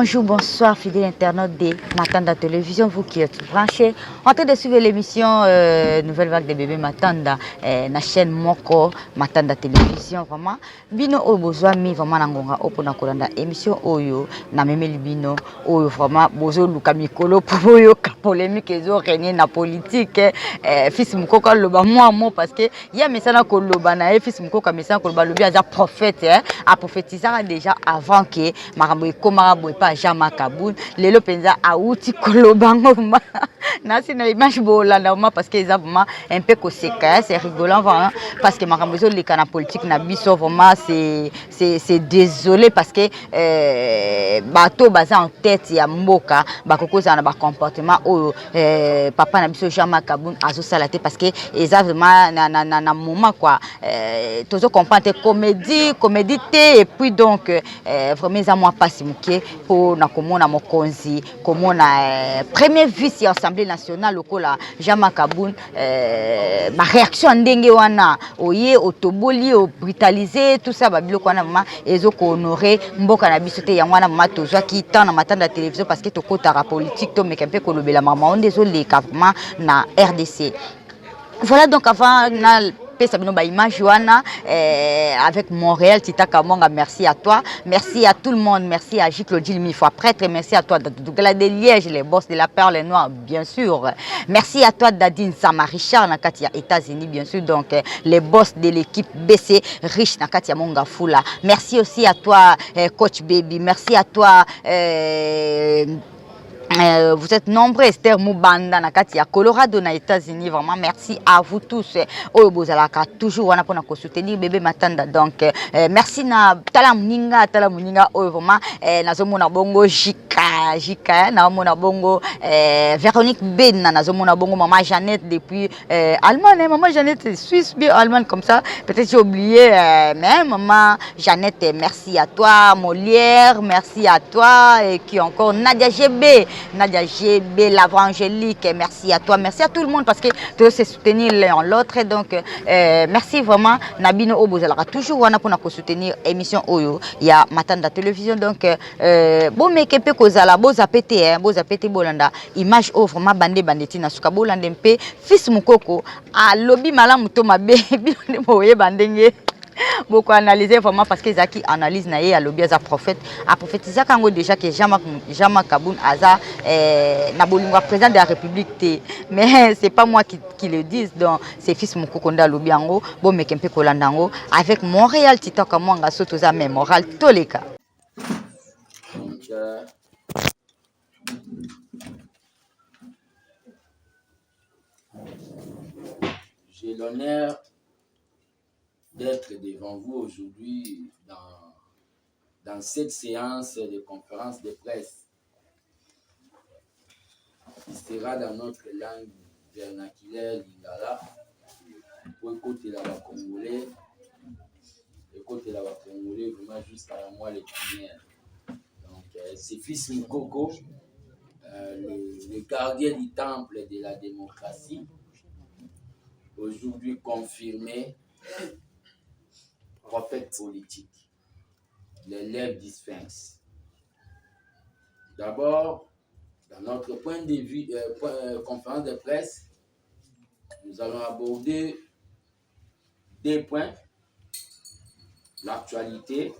Bonjour, bonsoir, fidèles internautes de Matanda Télévision, vous qui êtes branchés, en train de suivre l'émission Nouvelle Vague des bébés Matanda, la chaîne Moko Matanda Télévision, vraiment. Bino Obozoa mi vraiment nangonga opona kolanda émission Oyo, na memeli bino Oyo vraiment bozo luka mikolo pour yo ka polémique ezo régner na politique, fils Mukoko loba moi parce que ya mesana ko loba na fils Mukoko mesana ko loba lobi aza prophète, a prophétisé déjà avant que makambo ekoma boye pas Jama Kaboun lelo penza auti kolobango nasi na image bolanda parce que exactement un peu koseka c'est rigolant vraiment parce que makambo zo leka na politique na biso vraiment c'est désolé parce que bato baza en tête ya mboka bakokoza na ba comportement o papa na biso Jama Kaboun azo salaté parce que exactement na moment quoi tozo comprendre comédie té et puis donc vraiment ça moi passe muké pour na komona mokonzi komona premier vice assemblée nationale lokola Jama Kaboun ma réaction ndenge wana oye otoboli o brutaliser tout ça babiloko wana mama ezo ko honorer mboka na biso te yango wana mama tozwa ki temps na matanda télévision parce que tokotara politique to meka mpe kolobela mama on désolé vraiment na RDC. Voilà donc avant na Sabino ba image wana avec Montréal Tita Kamonga, merci à toi, merci à tout le monde, merci à J. Claudie mille fois prêtre, merci à toi Douglas de Liège, les boss de la Perle Noire bien sûr, merci à toi Dadine Sama Richard Nakatia États-Unis bien sûr, donc les boss de l'équipe BC Rich Nakatia Monga Fula, merci aussi à toi coach Baby, merci à toi vous êtes nombreux, Esther Moubanda, Nakatia, Colorado, na États-Unis, vraiment merci à vous tous. Oyobozalaka, toujours, on a pour nous soutenir, bébé Matanda. Donc, merci na Talamuninga, vraiment, Nazomona Bongo, Jika, Namona Bongo, Véronique Ben, Nazomona Bongo, maman Jeannette, depuis Allemagne, maman Jeannette, Suisse, bien Allemagne, comme ça, peut-être j'ai oublié, mais maman Jeannette, merci à toi, Molière, merci à toi, et qui encore, Nadia GB. Nadia GB, l'Avangélique, merci à toi, merci à tout le monde parce que tu se soutenir l'un l'autre. Donc, merci vraiment. Nabino Obozalaka, toujours on a pour nous soutenir l'émission Oyo. Il y a Matanda Télévision. Donc, bon, mais que peut causer la boza pété, bolanda. Image au vraiment bandé bandetina, suka bolanda mpe, fils Mukoko, à lobby malam toma bé, biloné bandenge. Beaucoup analysé vraiment parce que Zaki analyse naé à l'objet à prophète a prophétisé quand déjà que Jama Kaboun Aza Nabolingwa président de la République mais c'est pas moi qui le dis donc c'est fils Mukokonda Lobiango bon mais kempe kolandango avec Montréal Tita Kamwanga sotoza même moral toleka. J'ai l'honneur d'être devant vous aujourd'hui dans cette séance de conférence de presse qui sera dans notre langue vernaculaire lingala pour écouter la congolais vraiment jusqu'à moi les premières. Donc c'est fils Mukoko, le gardien du temple de la démocratie, aujourd'hui confirmé prophète politique, l'élève du Sphinx. D'abord, dans notre point de vue, conférence de presse, nous allons aborder deux points. L'actualité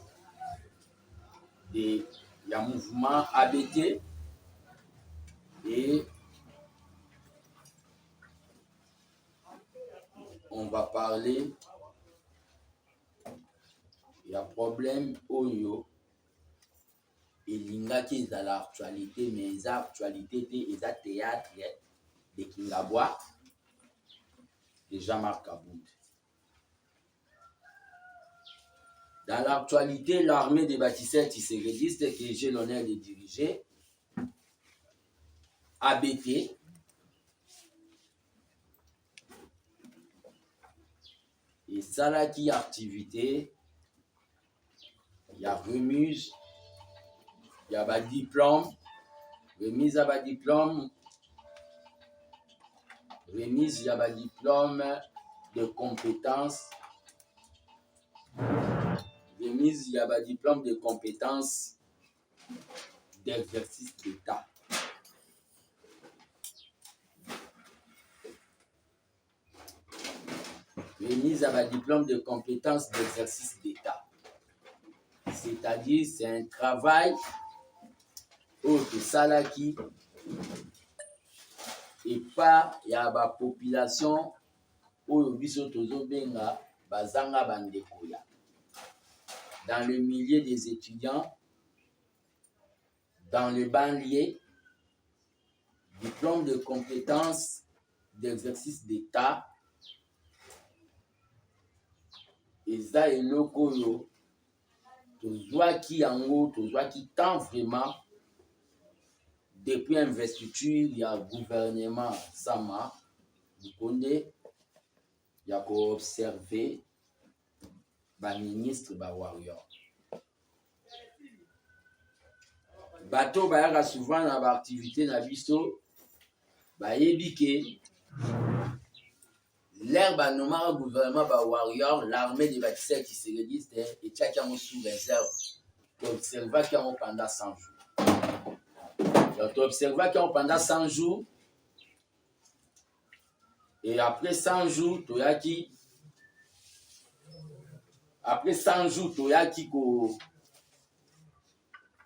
du mouvement ABT et on va parler il y a problème Oyo et l'ingaki dans l'actualité mais les actualités et les théâtre de Kingabwa de Jama Kaboun. Dans l'actualité, l'armée des bâtisseurs tissérédistes que j'ai l'honneur de diriger, ABT, et Salaki activité, il y a remise, il y a diplôme, remise à diplôme, remise il y a diplôme de compétences. Remise, il y a un diplôme de compétences d'exercice d'État. Remise à un diplôme de compétences d'exercice d'État. C'est-à-dire, c'est un travail au Salaki et pas il y a la population au biso tozo benga bazanga bandekoya. Dans le milieu des étudiants, dans le banlieue, diplôme de compétences d'exercice d'État, eza eloko yo tozwaki yango tozwaki tant vraiment depuis investiture ya gouvernement Sama Lukonde ya ko-observer ba ministre ba warrior. Bato bayaka souvent na ba activité na biso bayebi ke l'air banomaka gouvernement ba warrior, l'armée de bâtisseurs qui se redisent et tchaki yango sous réserve. Observaki yango pendant 100 jours. Donc observaki yango pendant 100 jours et après 100 jours toyaki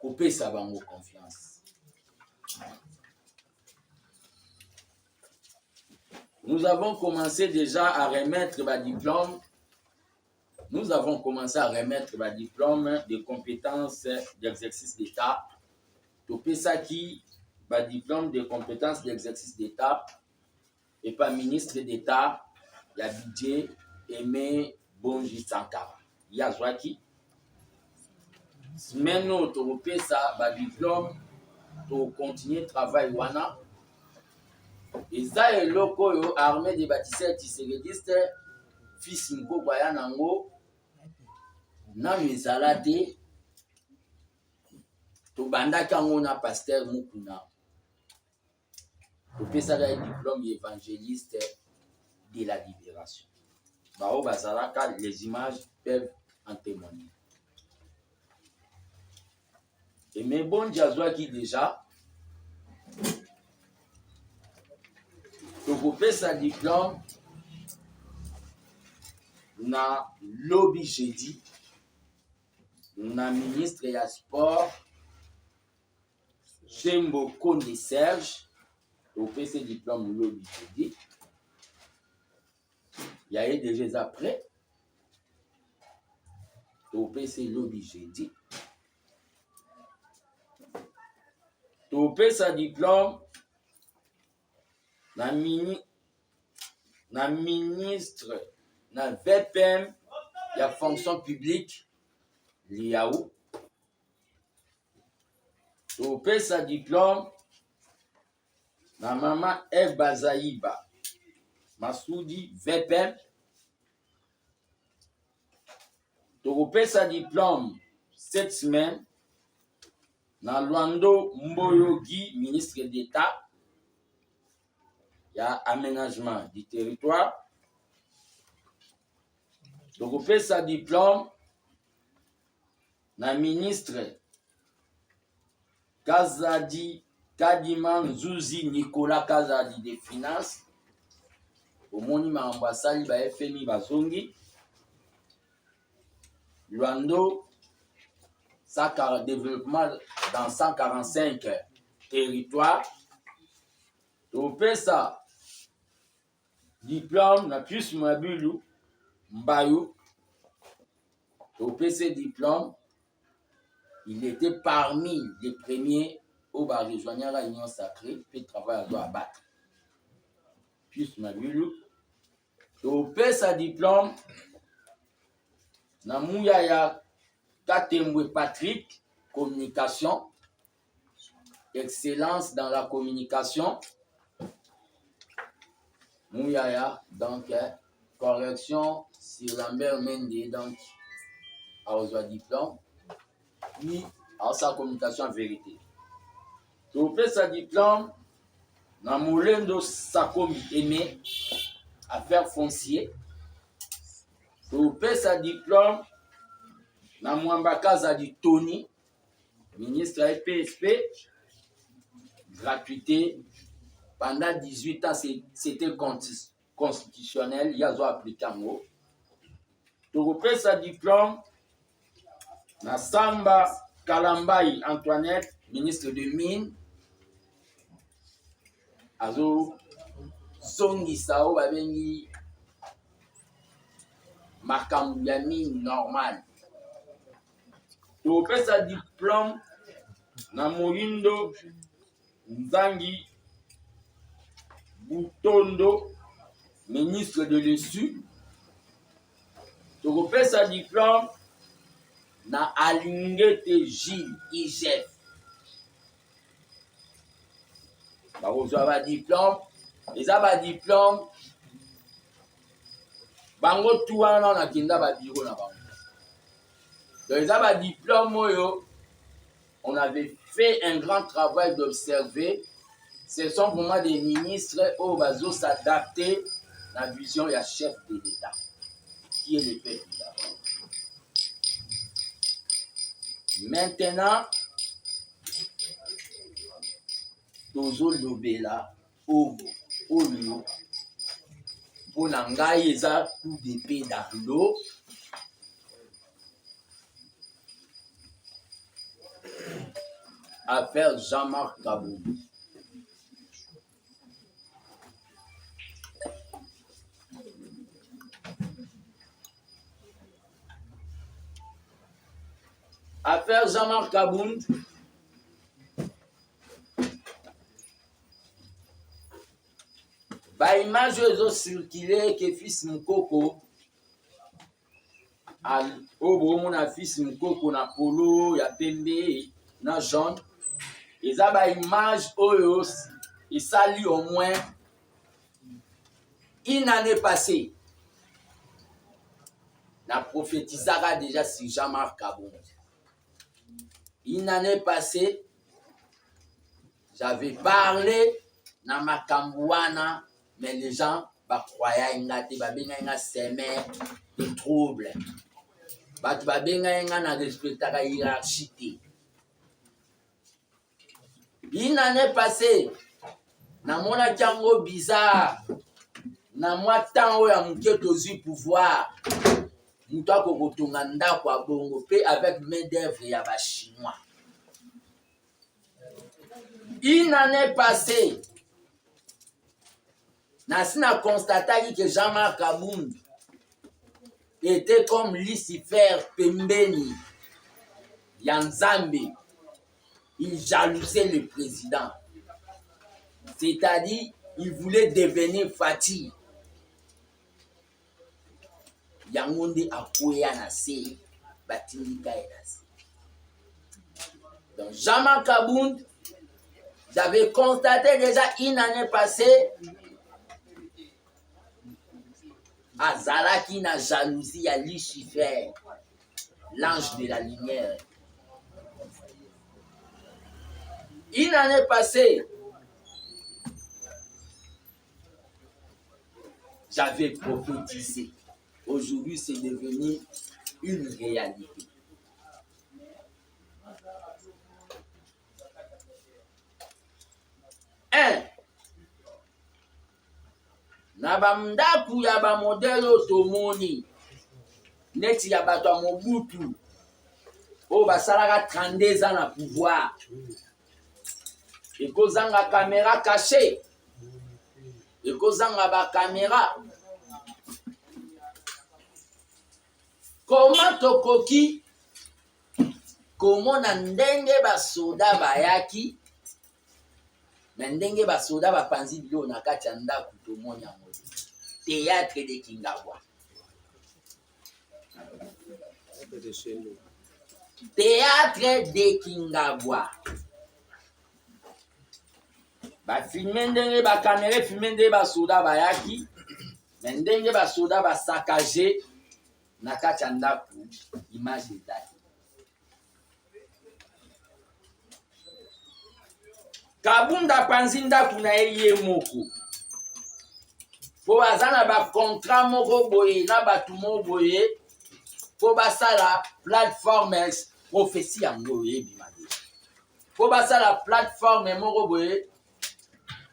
kopesa bango confiance. Nous avons commencé déjà à remettre ma diplôme. Nous avons commencé à remettre ma diplôme de compétences d'exercice d'État. Topesa qui ma diplôme de compétences d'exercice d'État et pas ministre d'État, il y a budget Aimé Bonji Sankara. Il y a Zouaki. Maintenant, topesa ma diplôme pour continuer le travail wana. Et ça est loko yo armée des bâtisseurs tiseredistes fils moko ya nango na mizalade to bandaki yango na pasteur Mukuna topesaka diplôme évangéliste de la libération. Bao bazalaka, les images peuvent en témoigner. Et mais bon qui déjà tokopesa diplôme na lobby jeudi na ministre ya sport Chembo Konde Serge tokopesa diplôme lobby jeudi. Il y a eu déjà après tokopesa lobby jeudi. Tokopesa diplôme na ministre na VPM ya fonction publique Liaou. Topesa diplôme na maman Eve Bazaïba Masoudi VPM. Topesa diplôme cette semaine na Luando Mboyogi, ministre d'État. Il y a aménagement du territoire. Donc, on fait sa diplôme na ministre Kazadi Kadiman Zouzi Nicolas Kazadi des Finances. Au monument ambassade, ba FMI Bazongi. Luando, développement dans 145 territoires. Donc, on fait ça. Diplôme na plus Mabulu Mbayou. Au PC diplôme, il était parmi les premiers au bar rejoignant la Union Sacrée, puis travail à doit abattre. Plus Mabulu. Au PC diplôme, na Mouyaya Katembwe Patrick, communication, excellence dans la communication. Mouyaya, donc, correction sur Lambert Mende, donc, à Ozoa diplôme, puis à sa communication en vérité. Tu fais sa diplôme, dans Moulendo Sakomi Aimé, affaires foncières. Tu fais sa diplôme, dans Mwambaka Zadi Tony, ministre à PSP, gratuité. Pendant 18 ans, c'était constitutionnel. Il y a appliqué en haut. Tu repères sa diplôme. Nassamba Kalambai Antoinette, ministre de Mines. Azo Songi Sao Babengi makambo ya mine normal. Tu repères sa diplôme. Na Molindo Nzangi Boutondo, ministre de l'ESU. Tu repères sa diplôme. Na Alingete Gilles IGF. Bah, vous avez diplôme. Les avez diplôme. Bango tout an na kinda ba bureau na bango. Donc les avez diplôme on avait fait un grand travail d'observer. Ce sont pour moi des ministres au bazo s'adapter à la vision du chef de l'État, qui est le peuple d'abord. Maintenant, Tozo Lobela, Ovo, Olio, pour l'angaï, eza coup d'épée d'Arlo. Affaire Jean-Marc Kabou. Affaire Jean-Marc Kabound. Ba image ezo circuler que fils Mukoko au mon fils Mukoko na polo ya pembe na jaune. Eza ba image oyo et sali au moins une année passée. Na prophétisera déjà sur Jean-Marc Kabound. Une année passée, j'avais parlé dans ma cambouana, mais les gens croyaient qu'il y avait un sémé de troubles. Il y avait un respect à la hiérarchie. Une année passée, dans mon akango bizarre, dans mon temps où il y a un pouvoir, Mouta Kokotonganda kwa bongo pe avec main d'œuvre ya ba chinois. Une année passée, Nassina constaté que Jean-Marc Kabound était comme Lucifer Pembeni Yanzambe. Il jalousait le président. C'est-à-dire, il voulait devenir Fatih. Yangonde akoya na se batilika edasi. Donc Jean-Marc Kabound, j'avais constaté déjà une année passée Azalaki na jalousie à Lucifer, l'ange de la lumière. Une année passée, j'avais prophétisé. Aujourd'hui, c'est devenu une réalité. Na bamdaku ya ba modelo tomoni neti ya bato ya Mobutu o basalaka 32 ans na pouvoir ekozanga caméra cachée ekozanga ba caméra. Comment tokoki komona ndenge basoda bayaki na ndenge basoda bapanzi bilo na kati ya ndako tomoni yango théâtre de Kingabwa. Théâtre de Kingabwa. Ba filmer ndenge ba caméra filmer ndenge basoda bayaki na ndenge basoda basakaje na kati ya ndako image ezali. Kabound apanzi ndako na ye moko po aza na ba contrat moko boye na bato moko boye po basala plateforme prophétie yango oyebi mabe. po basala plateforme moko boye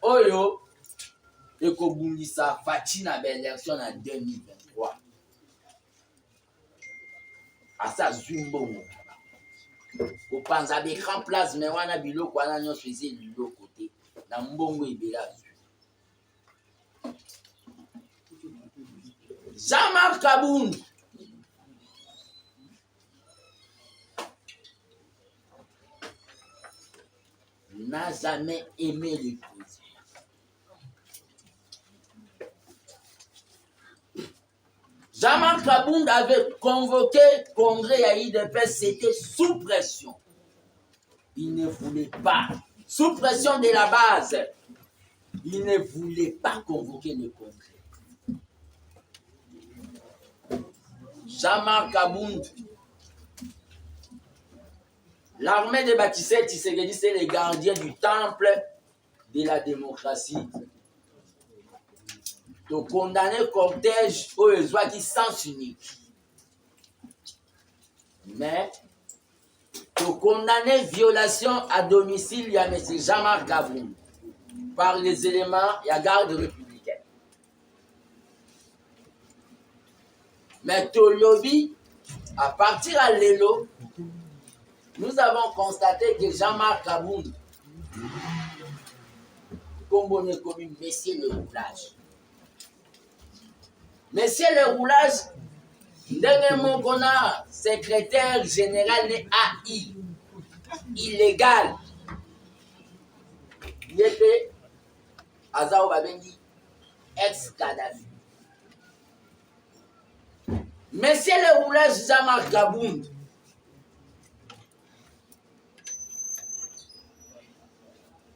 oyo ekobungisa faci na baélection na 2023 asa zwi mbongo kopanza baécran place me wana biloko wana nyonso eza biloko te na mbongo ebele azwi. Jean-Marc Kabound n'a jamais aimé le président. Jean-Marc Kabound avait convoqué congrès à IDPS, c'était sous pression. Il ne voulait pas, sous pression de la base, il ne voulait pas convoquer le congrès. Jean-Marc Kabound, l'armée de Baptiste Tshisekedi, c'est les gardiens du temple de la démocratie. De condamner le cortège au besoin qui sens unique. Mais, de condamner violation à domicile, il y a M. Jean-Marc Kabound par les éléments, il y a garde républicaine. Mais Tolobi, à partir à l'élo, nous avons constaté que Jean-Marc Kabound, comme on est connu, Messieurs le roulage. Messieurs le roulage, ndenge mokona secrétaire général de AI, illégal. Il était Azao Babengi, ex-Kadhafi. Messieurs le roulage, Jean-Marc Kabound,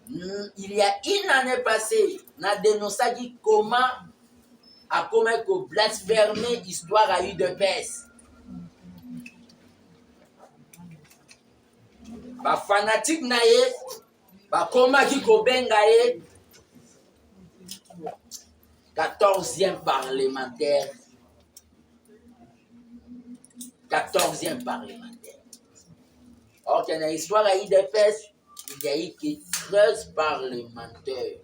il y a une année passée, on a dénoncé comment a commettre blasphémer l'histoire à UDPS. Ba fanatique na ye, ba koma ki kobenga ye 14e parlementaire. 14e parlementaire. Or qu'il y a une histoire à UDPS, il y a eu que 13 parlementaires.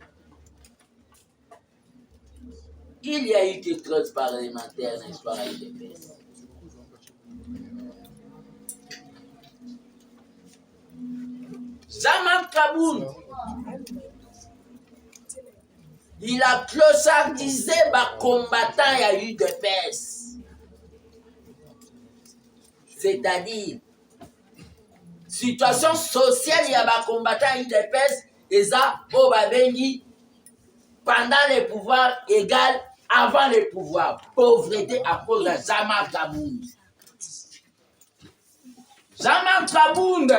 Il y a eu que 13 parlementaires dans l'histoire à UDPS. Jean-Marc Kabound, il a clochardisé les combattants à UDPS. C'est-à-dire, situation sociale, il y a des combattants à UDPS, et ça, au Babengi, pendant les pouvoirs égal avant les pouvoirs. Pauvreté à cause de Jean-Marc Kabound. Jean-Marc Kabound.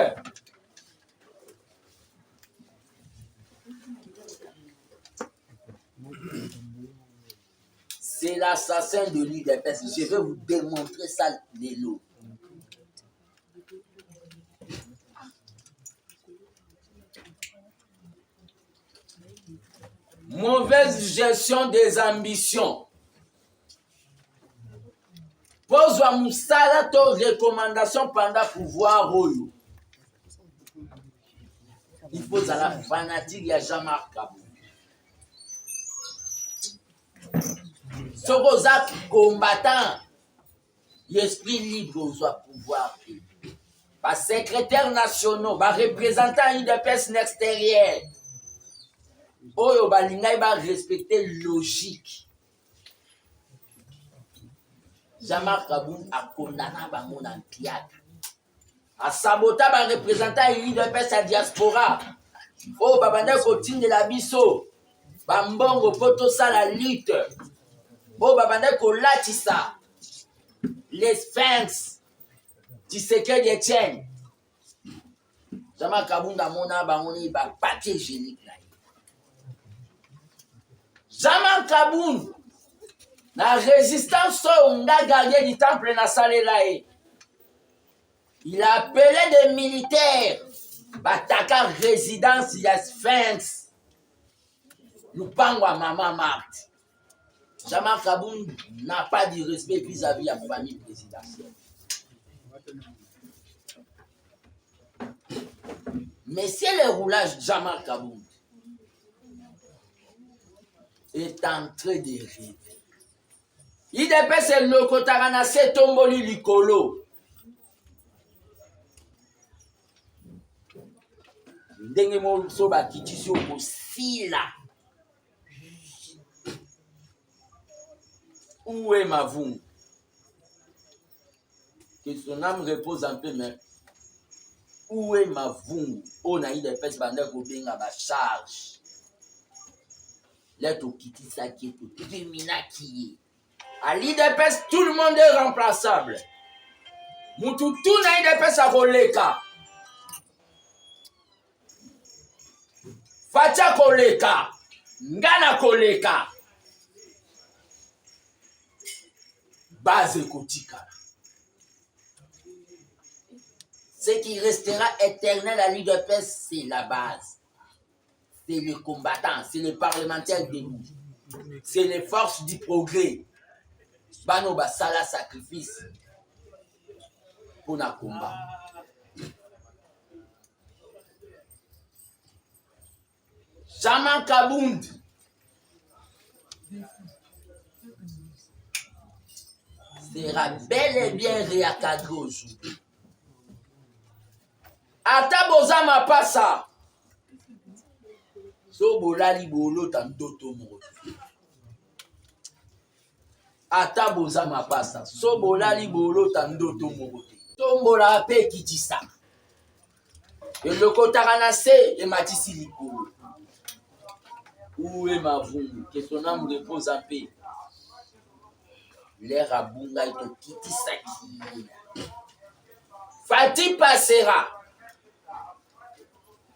C'est l'assassin de l'UDPS. Je vais vous démontrer ça, les lots. Mauvaise gestion des ambitions. Pose à Moussala ton recommandation pendant pouvoir. Il faut à la fanatique, il y a Jean-Marc Kabound. Ce que combattant, l'esprit libre aux pouvoir. Par secrétaire nationaux, par représentant UDPS extérieur. Oyo balingai ba respecter logique. Jean-Marc Kabound a condamné bango na piaka. A sabota ba représentant UDPS à diaspora. Oh babanda kotinde la biso. Bambongo poto sa la lutte. Oh babanda ko latisa. Les Sphinx. Tshisekedi Etienne. Jean-Marc Kabound a mona bango ni ba papier hygiénique. Jean-Marc Kabound, la résistance on a gardé du temple na Salelae. Il a appelé des militaires, Bataka résidence, il y a Sphinx. Nous parlons à Maman Marthe. Jean-Marc Kabound n'a pas de respect vis-à-vis de la famille présidentielle. Mais c'est le roulage Jean-Marc Kabound est en train de rêver. IDPS le Kotarana se tomboli likolo. Ndenge mo so ba kitisi o sila. Où est Mavungu? Que son âme repose un peu, mais où est Mavungu? On a eu des personnes qui ont ba charge. Là, tout qui ça qui est tout termina qui est. À l'IDPS, tout le monde est remplaçable. Moutou tout na IDPS à Koleka. Fatia Koleka. Ngana Koleka. Base Kotika. Ce qui restera éternel à l'IDPS, c'est la base. C'est les combattants, c'est les parlementaires de nous. C'est les forces du progrès. Bano basala sacrifice pour na combat. Jean-Marc Kabound sera bel et bien réencadré aujourd'hui. Ata bozama pasa. So bolali bolo tandoto mo. Ata bozama pasa. So bolali bolo tandoto mo. Tombola pe kitisa. Et le kotarana se et matisi likolo. Où est Mavungu? Que son âme repose en paix. L'air à bunga et to kitisa ki. Fatih passera.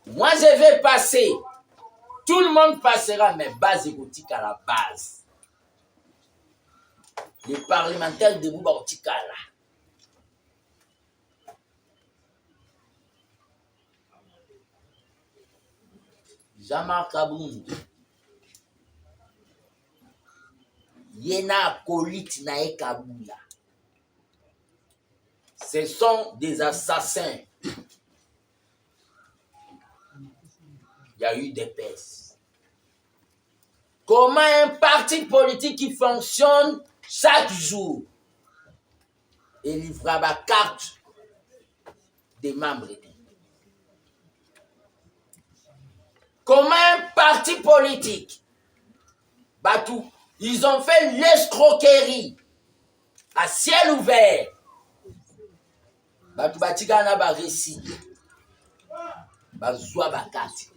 Moi je vais passer. Tout le monde passera, mais base écotique à la base. Les parlementaires de Bouba Otikala. Jean-Marc Kabound. Yena acolyte nae Kabula. Ce sont des assassins. Il y a eu des pèses. Comment un parti politique qui fonctionne chaque jour et livrera la carte des membres. Comment un parti politique, Batou, ils ont fait l'escroquerie à ciel ouvert. Batou Batigana ba récit. Bazwa ba carte.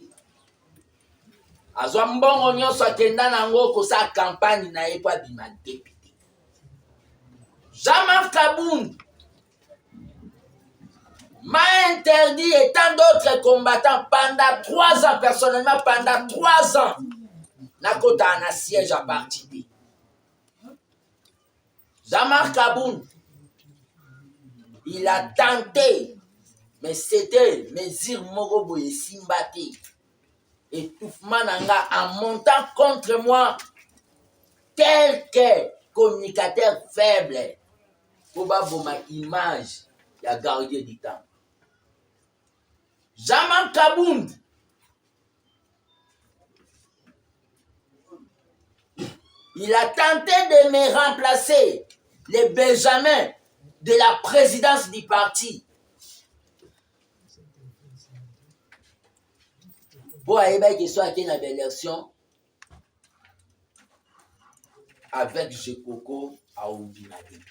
Azwa mbongo nyonso akenda nango kosa campagne na ye kwa bima député. Jean-Marc Kabound m'a interdit et tant d'autres combattants pendant 3 ans, personnellement pendant 3 ans, Nakota na siège à participer. Jean-Marc Kabound, il a tenté, mais c'était mesure morobo et simbati. Étouffement nanga en montant contre moi quelques communicateurs faibles pour ma image ya gardien du temps. Jean-Marc Kabound il a tenté de me remplacer les Benjamins de la présidence du parti. Pour aller qu'il soit qui dans l'élection avec Jekoko à Oubinade.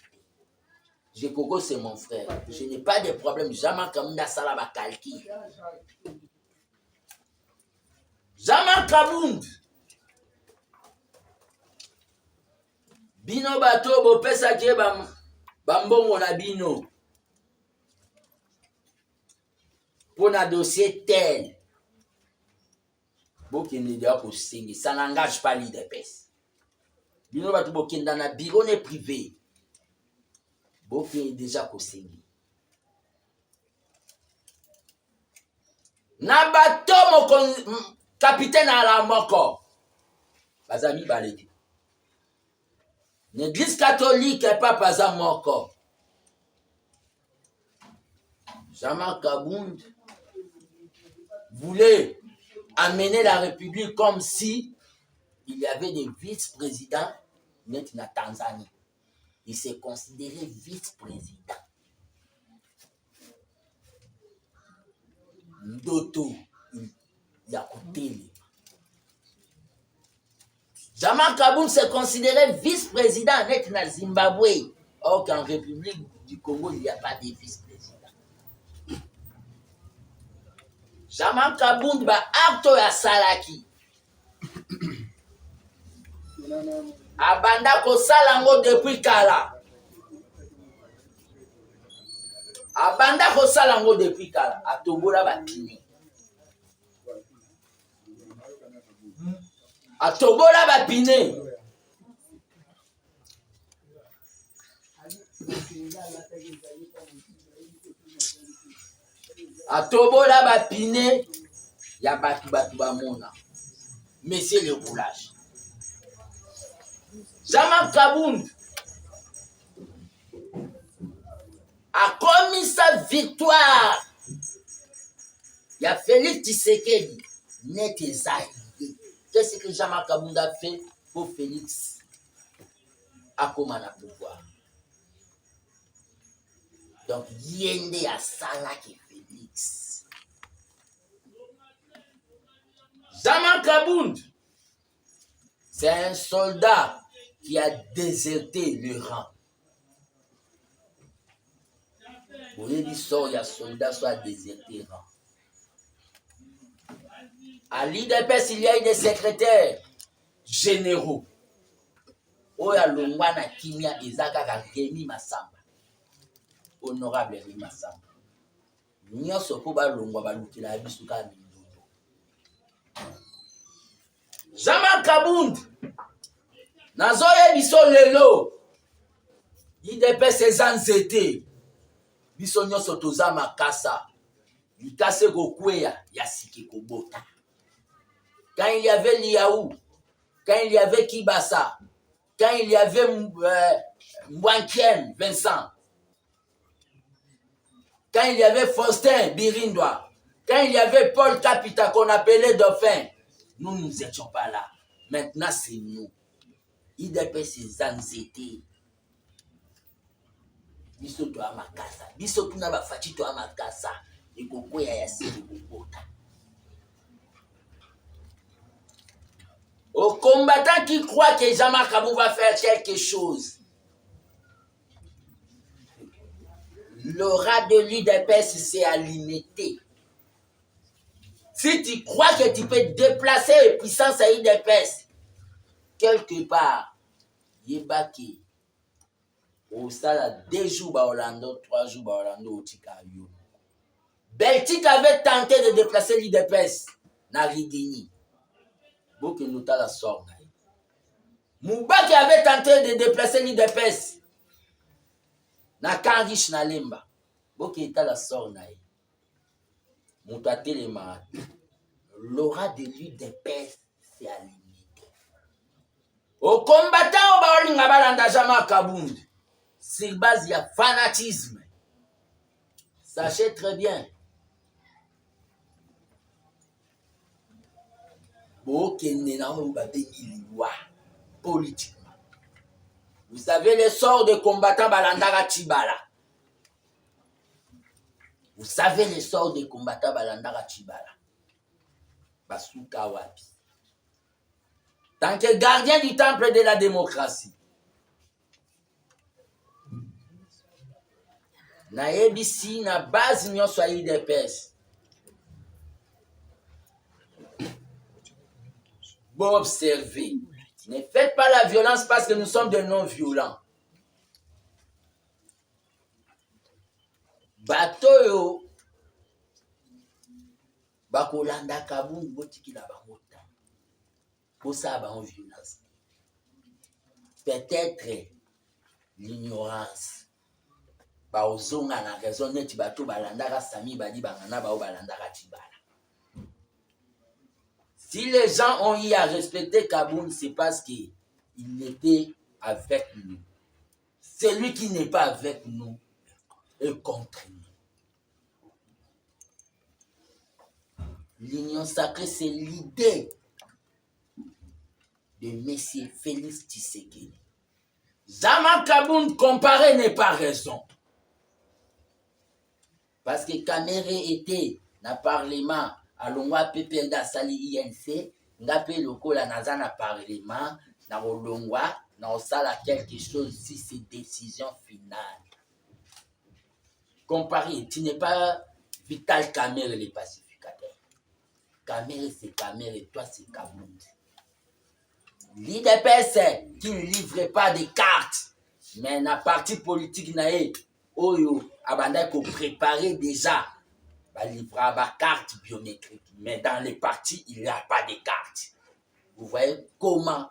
Jekoko c'est mon frère. Je n'ai pas de problème. Jean-Marc Kabound a salaba kalki. Jean-Marc Kabound. Bino bato bo pesa ke bambongo na bino. Pour un dossier tel. Ça n'engage pas l'IDPS. Bino bato bokenda na bureau ne privé. Bokende déjà kosengi. Na bato mo capitaine à la moko. Bazami baledi. L'église catholique est pas Paza moko. Jean-Marc Kabound voulait amener la République comme si il y avait des vice-présidents net na Tanzanie. Il s'est considéré vice-président. Ndoto ya kotele. Jama Kaboum s'est considéré vice-président net na Zimbabwe. Or qu'en République du Congo, il n'y a pas de vice-président. Jama Kaboum ba acto ya salaki. Abanda kosala ngo depuis kala. Abanda kosala ngo depuis kala. Atobola bapine. Atobola bapine. Atobola bapine. Ya batu bamona. Monsieur le roulage. Jama Kaboum a commis sa victoire. Il y a Félix Tshisekedi, net et zaï. Qu'est-ce que Jama Kaboum a fait pour Félix à comment la pouvoir? Donc, Yende a Salah qui Félix. Jama Kaboum, c'est un soldat qui a déserté le rang. Vous voyez l'histoire, il y a soldat soit déserté rang. À l'IDPS, il y a eu des secrétaires généraux. Oya Longwana Kimia Ezaka Rémi Massamba. Honorable Rémi Massamba. Nous sommes pas Longwa Balukila Bisuka Mindodo. Jama Kaboum. Nazoye biso lelo. IDPS ezanzete. Biso nyonso toza makasa. Likase kokweya ya siki kobota. Quand il y avait Liaou, quand il y avait Kibasa, quand il y avait Mwankien Vincent, quand il y avait Faustin Birindois, quand il y avait Paul Capita qu'on appelait Dauphin, nous n'étions pas là. Maintenant, c'est nous. IDP, c'est Zanzete. Biso to amakasa. Biso tuna bafati to amakasa. Ikokweya ya siki kobota. Aux combattants qui croient que Jama Kaboum va faire quelque chose, l'aura de l'IDPS s'est alimenté. Si tu crois que tu peux déplacer les puissances à l'IDPS, quelque part, Yebaki, au stade 2 jours à Orlando, 3 jours à Orlando, au Tikayo. Belgique avait tenté de déplacer l'IDPS, Narigini. Boke Nuta la sort. Moubaki avait tenté de déplacer l'IDPS. Na Kanrish na Lemba. Boke Nuta la sort. Moutate les malades. L'aura de l'IDPS s'est alignée. Aux combattants, au Baolinga Balanda Jama Kaboum. Sur base, il y a fanatisme. Sachez très bien. Politiquement. Vous savez le sort de combattants Balandara Chibala. Vous savez le sort de combattants Balandara Chibala. Basuka Wapi. Tant que gardien du temple de la démocratie. Na ABC na base nyonso ya IDPS. Bon, observez. Ne faites pas la violence parce que nous sommes des non-violents. Batoyo Bakolanda Kaboum botiki la bamota. Pour ça, en violence. Peut-être l'ignorance. Baozonga na raison neti bato balandaka sami badi bangana bao balandaka Tibala. Si les gens ont eu à respecter Kaboum, c'est parce qu'il était avec nous. Celui qui n'est pas avec nous est contre nous. L'Union sacrée, c'est l'idée de M. Félix Tshisekedi. Zama Kabound comparé n'est pas raison. Parce que Kamere était dans le Parlement, à l'ongwa PPLDA Sali INC, Ngapé Lokola Naza na Parlement, na Olongwa, na Osala quelque chose si c'est décision finale. Comparé, tu n'es pas Vital Kamere les pacificateurs. Kamere c'est Kamere et toi c'est Kabound. L'IDPS qui ne livre pas de cartes, mais na parti politique nae, Oyo, abandai ko préparer déjà, ba livra ba carte biométrique. Mais dans les partis, il n'y a pas de cartes. Vous voyez comment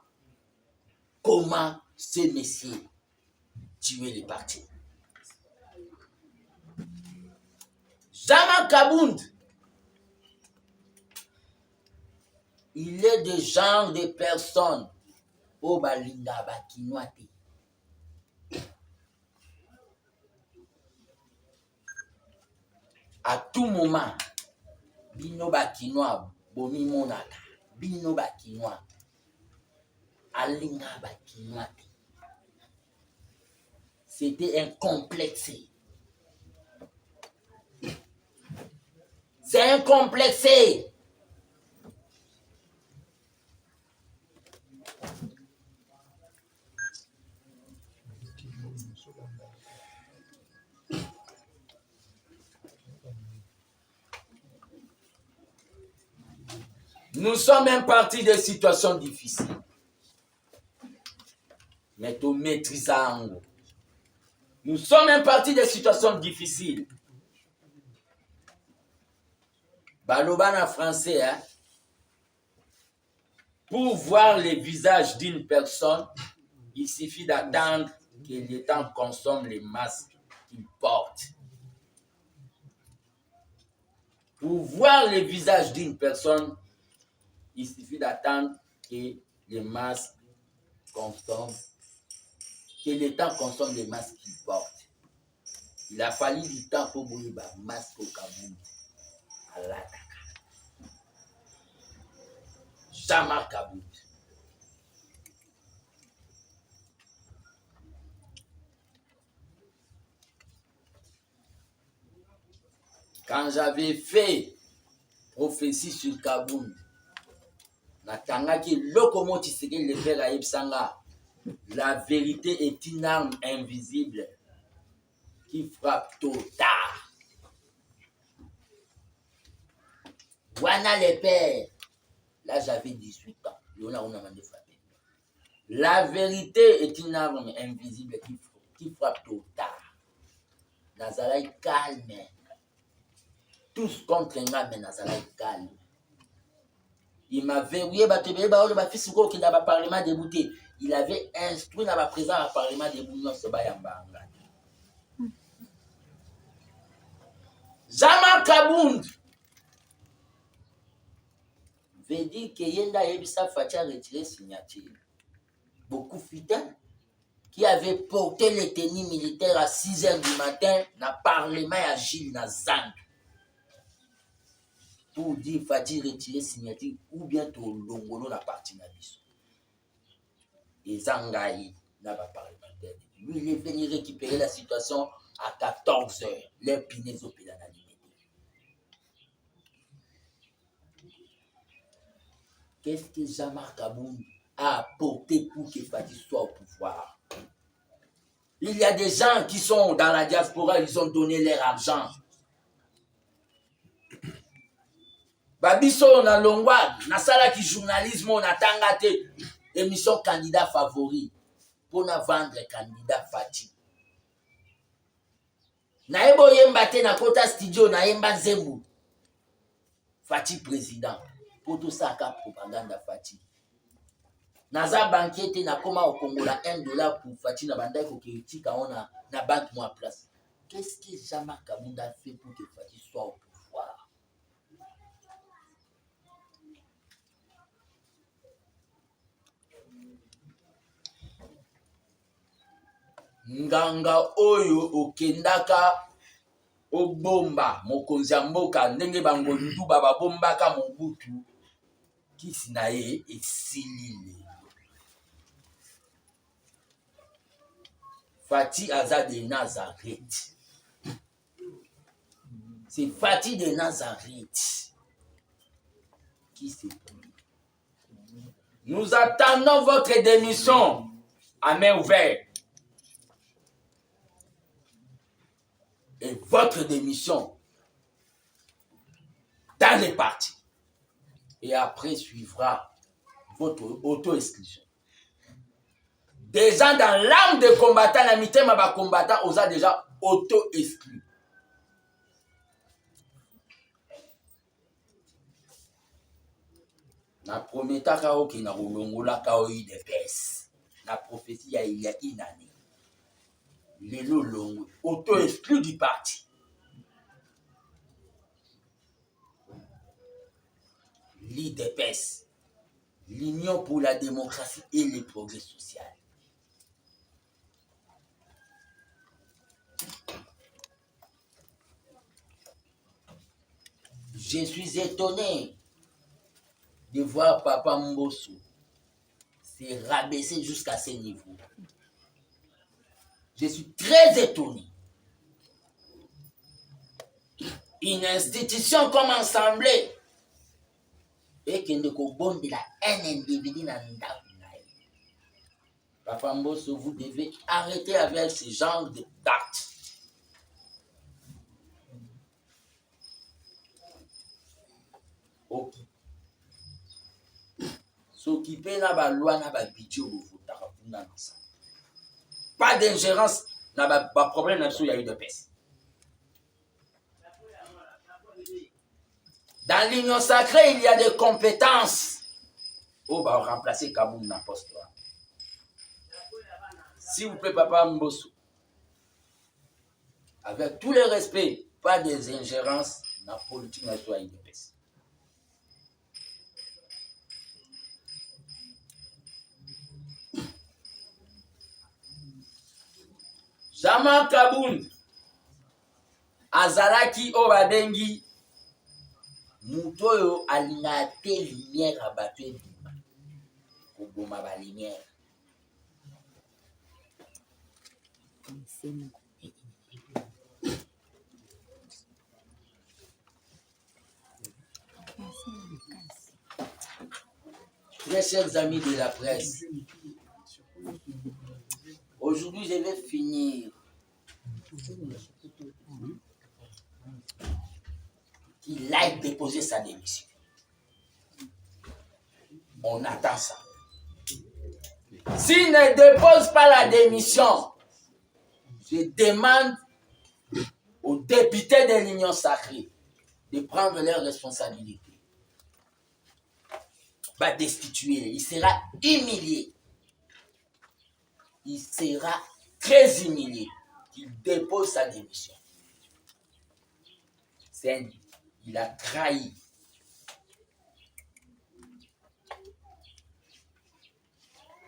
ces messieurs tuaient les partis. Zama Kabound, il est de genre de personnes au balinga bakinoate. À tout moment, bino bakinoa bomi monaka, bino bakinoa alinga bakinoate. C'était un complexe. C'est un complexe. Nous sommes un parti de situations difficiles. Mais tu maîtrises ça. Nous sommes un parti de situations difficiles. Balobana français, hein? Pour voir les visages d'une personne, il suffit d'attendre que les temps consomment les masques qu'il porte. Pour voir les visages d'une personne, il suffit d'attendre que les masques consomment, que les temps consomment les masques qu'il porte. Il a fallu du temps pour bouillir les masques au Cameroun. À l'attaque. Zama Kabound. Quand j'avais fait prophétie sur Kabound, Natangaki Lokomo Tshisekedi le père Aïb Sanga, la vérité est une arme invisible qui frappe tôt ou tard. Wana le père, là j'avais 18 ans. La vérité est une arme invisible qui frappe tôt ou tard. Nazaraï calme. Tous contre moi, mais Nazaraï calme. Il m'a verrouillé, il avait instruit dans ma présence à Parlement de Bounion Sobayamba. Zama Kabound veut dire que Yenda Ebisa Fatia a retiré signature. Beaucoup fidèles qui avaient porté les tenues militaires à 6h du matin dans le Parlement à Gilles Nazand. Pour dire Fati retirer signature ou bientôt Longolo la partie Nabiso. Et Zangaï n'a pas parlementaire. Lui, il est venu récupérer la situation à 14h. Les pinés au pédanalité. Qu'est-ce que Jean-Marc Kabound a apporté pour que Fati soit au pouvoir? Il y a des gens qui sont dans la diaspora, ils ont donné leur argent. Babiso na longwa, na sala ki journalisme, on a tangate émission candidat favori pour na vendre candidat Fati. Na ebo yemba te na kota studio na yemba Zembu. Fati président. Pour tout ça, propagande Fati. Naza banquier te na koma au Congo la $1 pour Fati na bandai ko kritika on na banque moi place. Qu'est-ce que Jean-Marc Kabound a fait pour que Fati soit au pouvoir? Nganga oyo okendaka obomba mokonzi ya mboka ndenge bangondu babombaka Mobutu kisi na ye esili lelo. Fati aza de Nazareth. C'est Fati de Nazareth qui s'est pris. Nous attendons votre démission à main ouverte. Et votre démission dans les partis. Et après suivra votre auto-exclusion. Déjà dans l'âme de combattant, la mité ma combattant, on a déjà auto-exclu. Na prometaka oki na ulongola kao UDPS. La prophétie il y a une année. Le longo auto-exclu du parti. L'IDPS, l'Union pour la démocratie et le progrès social. Je suis étonné de voir Papa Mbosso se rabaisser jusqu'à ce niveau. Je suis très étonné. Une institution comme Assemblée et qui ne peut la un individu dans le Papa Mbosso, vous devez arrêter avec ce genre d'actes. Ok. S'occuper de la loi, de la budget, pas d'ingérence, il y a pas problème il y a eu de peste. Dans l'union sacrée, il y a des compétences. On va remplacer Kaboum dans le poste. S'il vous plaît, Papa Mbosso, avec tout le respect, pas des ingérences dans la politique nationale de peste. Jamal Kaboun, Azalaki Obadengi, Moutoyo alinga te lumière abattue bima. Koboma ba lumière. Très chers amis de la presse, aujourd'hui je vais finir. Il a déposé sa démission. On attend ça. S'il ne dépose pas la démission, je demande aux députés de l'Union sacrée de prendre leurs responsabilités. Va destituer, il sera humilié. Il sera très humilié qu'il dépose sa démission. Il a trahi.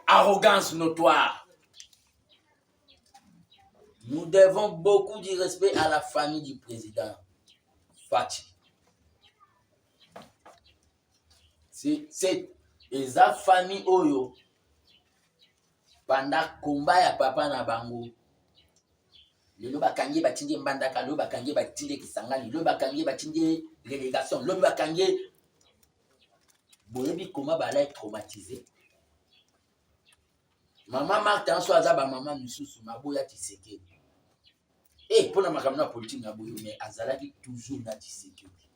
Arrogance notoire. Nous devons beaucoup de respect à la famille du président Fati. C'est la famille Oyo. Pendant combat ya papa na bango. Lelo bakangi batindi mbandaka, lelo bakangi batindi Kisangani, lelo bakangi batindi relégation, lelo bakangi boyebi comment bala est traumatisé. Maman Martin so azaba maman misusu maboya Tshisekedi. Eh pour la makamna politique na boyo mais azalaki toujours na Tshisekedi.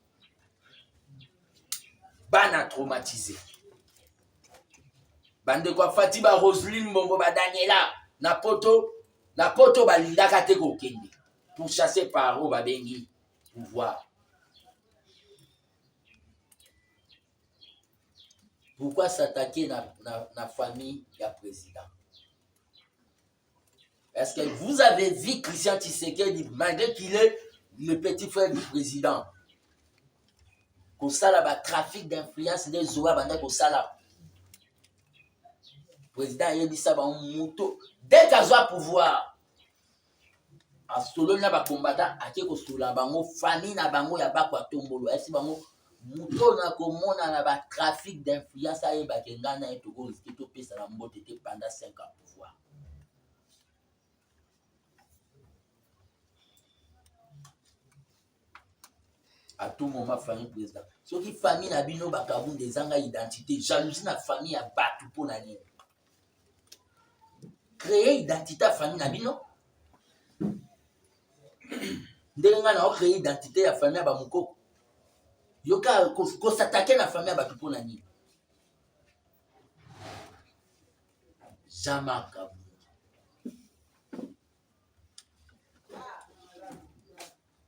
Bana traumatisé. Bande kwa Fati ba Roselyne Mbongo ba Daniela na poto balindaka te kokende pour chasser par ba bengi pouvoir. Pourquoi s'attaquer na famille du président? Est-ce que vous avez vu Christian Tshisekedi, malgré qu'il est le petit frère du président, qu'on sala ba trafic d'influence des Zoa bande qu'on sala. Le président a dit ça ba moto dès qu'il a pouvoir. asolo na bakombata ake kosola bango famille na bango ya bakwa tombolo esi bango moto na komona na batrafic d'influence ayebake ngai na ye tokoziki topesa na mbote te pendant 5 ans pouvoir. À tout moment famille président soki famille na bino bakabunda ezanga identité jalousie na famille ya bato mpo na nini créer identité ya famille na bino ndenge ngai nao créer identité ya famille ya bamokoko yoka kosatake na famille ya bato mpo na nini Jean-Marc Kabunda.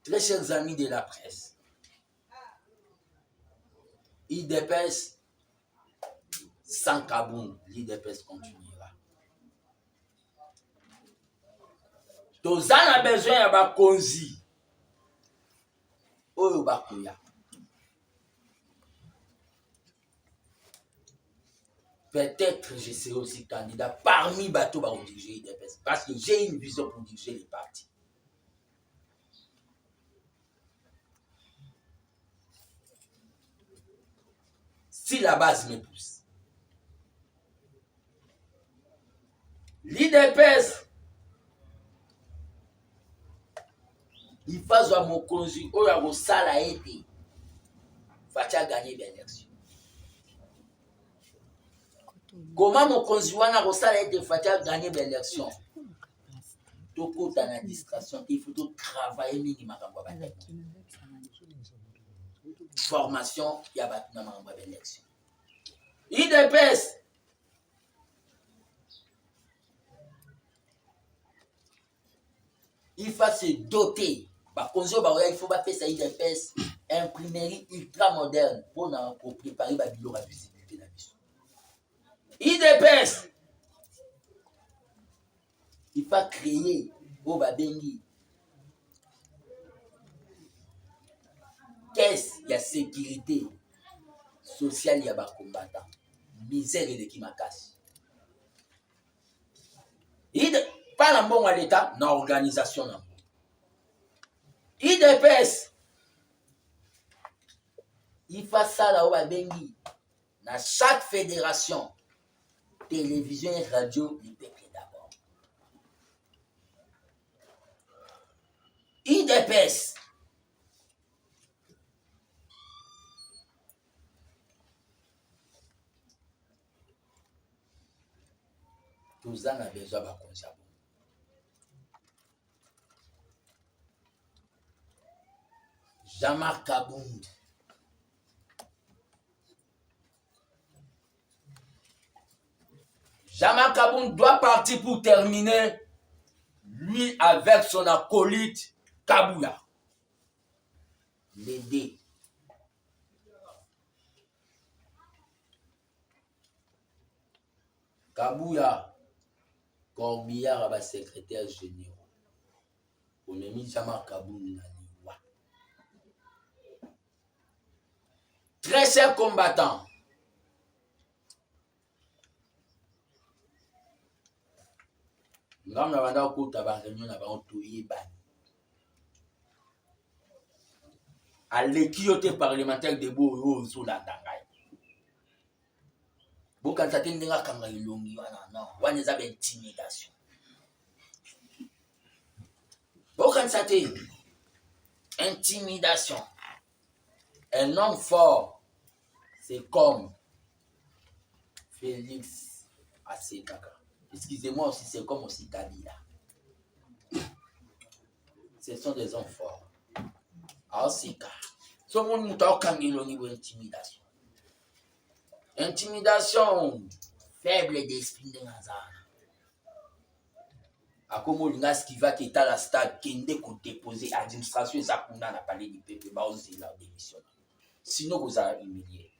Très chers amis de la presse, IDPS sans Kabunda, l'IDPS continuera. Toza na besoin ya bakonzi oyo bakoya. Peut-être je serai aussi candidat parmi bateaux pour diriger l'IDPS parce que j'ai une vision pour diriger les partis. Si la base me pousse. L'IDPS, il faut que mon consul, ou la salle a été, faut gagner l'élection. Comment mon consul a été, faut gagner l'élection. Tout côté dans la distraction, il faut tout travailler minimum. Formation, il y a bâtiment d'élection. IDPS, il faut se doter. Il faut faire ça IDPS, imprimerie ultra moderne pour préparer la visibilité de la mission. IDPS, il faut créer au Babengi. Qu'est-ce qu'il y a sécurité sociale, il y a des combattants. Misère et de qui m'a cassé. Pas la bon à l'État, dans l'organisation. IDPS, il faut ça là où à Bengi. Dans chaque fédération, télévision et radio, il peuple d'abord. IDPS, tous en a besoin de conscience. Jean-Marc Kabunda. Jean-Marc Kabunda doit partir pour terminer, lui avec son acolyte Kabouya. L'aider. Kabouya, Corbillard, va secrétaire général. On a mis Jean-Marc Kabunda. Très chers combattants, nous avons à l'équité parlementaire de Boyo sur la Tangaï. Beaucoup de gens ont des intimidations. Beaucoup de intimidation. Un homme fort, c'est comme Félix Asekaka. Excusez-moi aussi, c'est comme aussi Kabila. Ce sont des hommes forts. Aseka. Ce monde nous a au niveau intimidation. Intimidation faible d'esprit de Nazar. À comme on a ce qui va quitter la stade, qui est déposé administration et ça qu'on a parlé du peuple, bah aussi la démission. Sinon, vous allez humilier.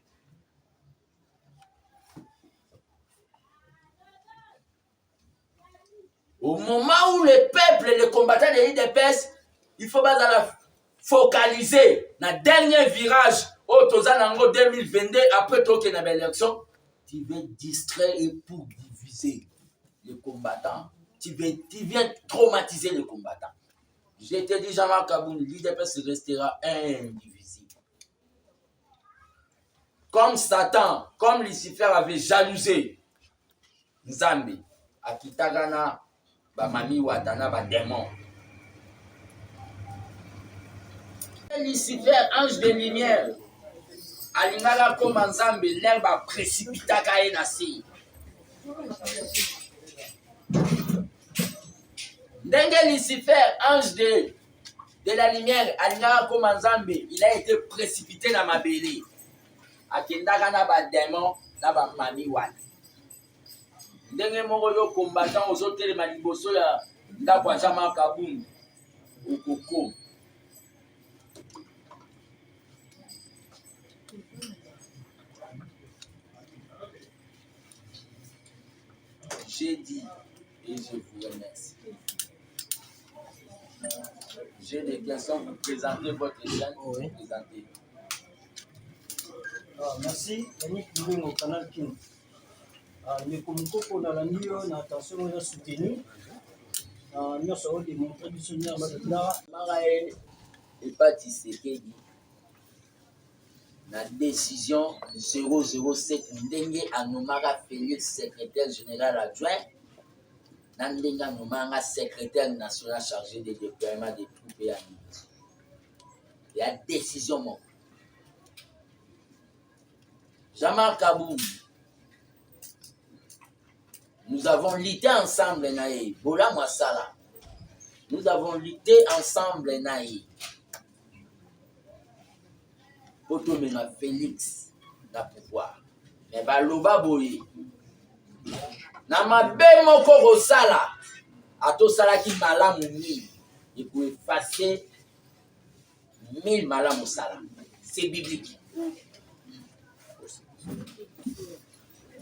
Au moment où le peuple et les combattants de l'IDPS, il faut pas focaliser dans le dernier virage au Tozanango 2022, après qu'il y ait une élection, tu veux distraire et pour diviser les combattants. Tu viens traumatiser les combattants. Je te dis, Jean-Marc Kaboun, l'IDPS restera indivisible. Comme Satan, comme Lucifer avait jalousé Nzambe, Akitagana, Bamami Watana, Badémon. Lucifer, ange de lumière, Alingala comme Nzambe, l'herbe a précipité Kaenasi. Dengue Lucifer, ange de la lumière, Alingala comme Nzambe, il a été précipité dans ma belée. Akindagana Badémon, na Bamami Watana. Ndenge moko yo combattant aux autres ma liboso ya ndako ya Jean-Marc Kaboun okoko. J'ai dit et je vous remercie. J'ai des questions pour présenter votre chaîne. Oui. Présenter. Merci, Yannick Lubengo, Canal King. Ndeko mokoko nalandi yo na attention oyo soutenu nyonso odemontre biso nyama batina Maraël et pas Tshisekedi. La décision 007 ndenge anomaka Félix secrétaire général adjoint na ndenge anomaka secrétaire national chargé de déploiement des troupes et amitiés. Il y a décision moko. Jean-Marc Kaboun, nous avons lutté ensemble naïe. Bola Mwasala. Nous avons lutté ensemble naïe. Poto mena Félix na pouvoir. Mais baloba boye. Na mabe moko kosala. Ato sala ki malamu ni. Il peut effacer 1000 malamu sala. C'est biblique.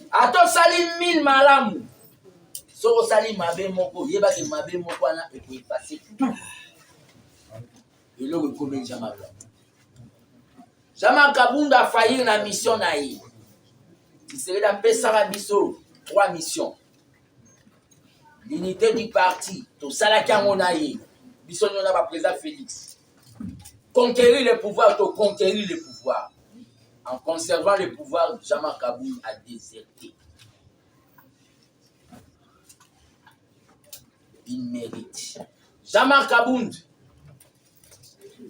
Ato sali 1000 malamu. Soko sali mabe moko, yeba ke mabe moko na e peut effacer tout. Et là, comme Jean-Marc Kaboun. Jean-Marc Kaboun a failli na mission na ye. Il serait dans Pessara Bisso, 3 missions. L'unité du parti, tout ça là qui a mon aïe. Bisso n'a pas président Félix. Conquérir le pouvoir, tout conquérir le pouvoir. En conservant le pouvoir, Jean-Marc Kaboun a déserté. Il mérite. Jean-Marc Kaboun,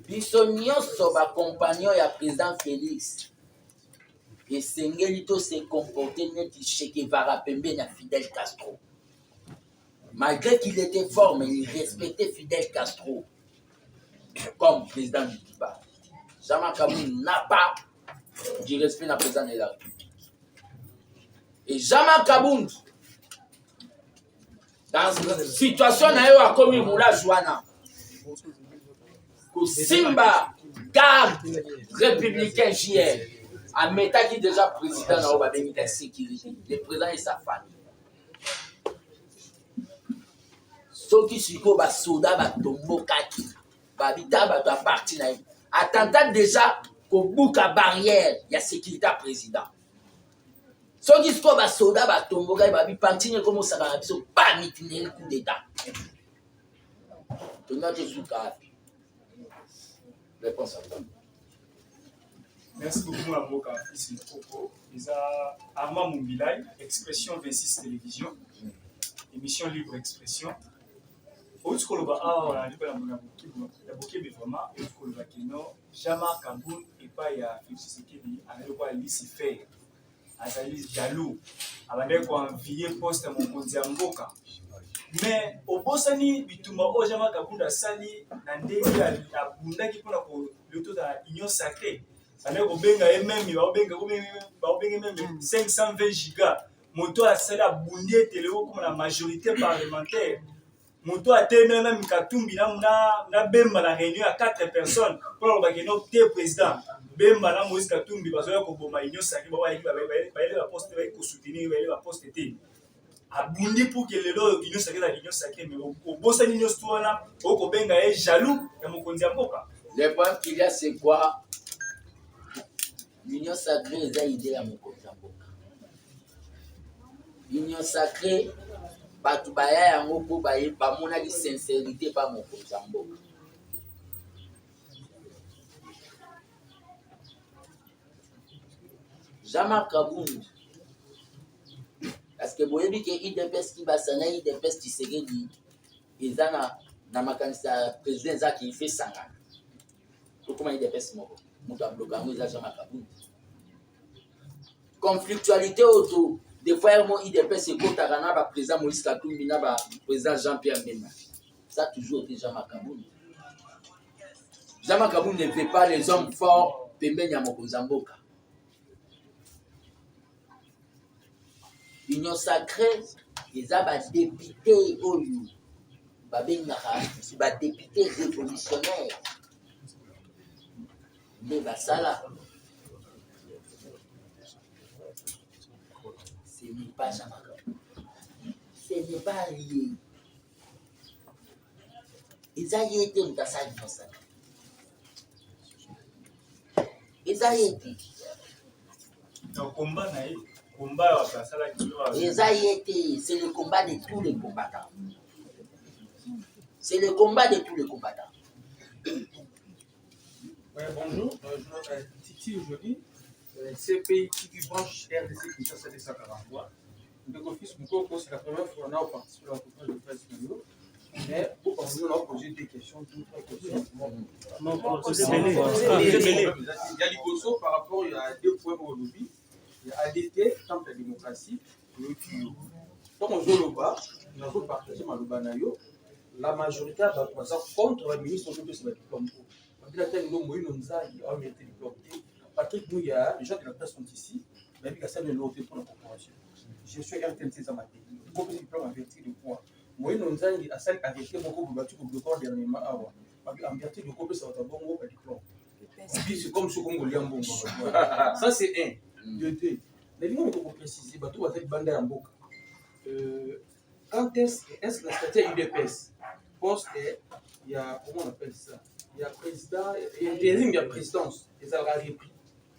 biso nyonso ba compagnon ya président Félix. Et Sengelito s'est comporté neti Che Guevara pembeni ya Fidel Castro. Malgré qu'il était fort, mais il respectait Fidel Castro comme président du Cuba. Jean-Marc Kaboun n'a pas du respect na président de la République. Et Jean-Marc Kaboun, dans une situation nayo a commis Moula Joana, que Simba, garde républicain JR, a Meta qui déjà président na Obabeni de sécurité, le président et sa famille. Ceux qui sont ba soda ba tombokaki, ba bita ba ta parti na attentat déjà ko buka barrière ya sécurité président. Ceux qui sont ba soda ba tombokaki ba bi parti ne comme ça ba biso pas mitiner le coup d'état. Tout notre souka. Réponse à toi. Merci beaucoup, Mboka. Ici, Coco. Ils ont Armand Mumbilai, Expression 26 Télévision, émission Libre Expression. Autre Koloba, on dit que la bouquet est vraiment, et autre Koloba qui non, Jean-Marc Kaboun et pas il y a Félix Tshisekedi, avec quoi Lucifer, Azali jaloux, avec quoi envier poste à mon konzi Mboka. Mais au Bosani, Bitumba, Jean-Marc Kaboun a sali, Nandegi a Bunda qui pour le taux de l'union sacrée. Ça veut dire que 520 gigas. Moto a sali à Bundé Téléo comme la majorité parlementaire. Moto a tenu même Katumbi na bemba la réunion à 4 personnes pour le président. Bemba na Moïse Katumbi parce que la union sacrée va poste va soutenir va poste abundi pour que l'union sacrée la union sacrée mais au Bosani union stoana au benga est jaloux et mon konzi Mboka. Le point qu'il y a c'est quoi? L'union sacrée est l'idée à mon konzi Mboka. L'union sacrée batu baya yango po ba mona di sincérité pa mon konzi Mboka. Jean-Marc Kabound. Parce que vous voyez que IDPS qui va s'en aller, IDPS qui serait dit, ils ont dans ma candidature président qui fait 100 ans. Comment IDPS mort? Nous avons bloqué Jean-Marc Kabound. Conflictualité autour. Des fois, il IDPS c'est pour Tarana, le président Moïse Katumbi, le président Jean-Pierre Bemba. Ça a toujours été Jean-Marc Kabound. Jean-Marc Kabound ne fait pas les hommes forts, Pembe Nyamokozamboka. Union sacrée, ils ont des députés Oyu, des députés révolutionnaires. Mais Bassala, ce n'est pas Jean-Marc Kabound. Ce n'est pas lié. Ils ont été dans sa union sacrée. Ils ont été. C'est le combat de tous les combattants. C'est le combat de tous les combattants. Ouais, bonjour, je m'appelle Titi aujourd'hui. CPI qui branche RDC qui s'est de Sakarambois. Donc, office Moukoko, c'est la première fois qu'on a participé à la conférence de presse. Mais pour parler, on a posé des questions, deux, trois questions. Il y a l'Iboso par rapport à deux points au lobby. Il y a ADT, tant que la démocratie, le tuyau. Donc, on joue le bas, on a partagé Malubanayo. La majorité va passer contre le ministre de ce diplôme. On a dit Patrick Mouya, les gens de la presse sont ici, mais il y a ça de l'autre pour la corporation. Je suis RTNC Zamaté. Il faut que le diplôme averti de quoi. Moi, nous avons dit à celle arrêtée beaucoup de bâtiments pour le corps dernièrement. En vertu de quoi ça va bon au diplôme. C'est comme ce qu'on voulait. Ça, c'est un. Deux. Mais nous, on peut préciser, tout va être bandé en boucle. Quand est-ce que la statut UDPS poste, il y a, comment on appelle ça? Il y a président, il y a intérim, il y a présidence, et ça va repris.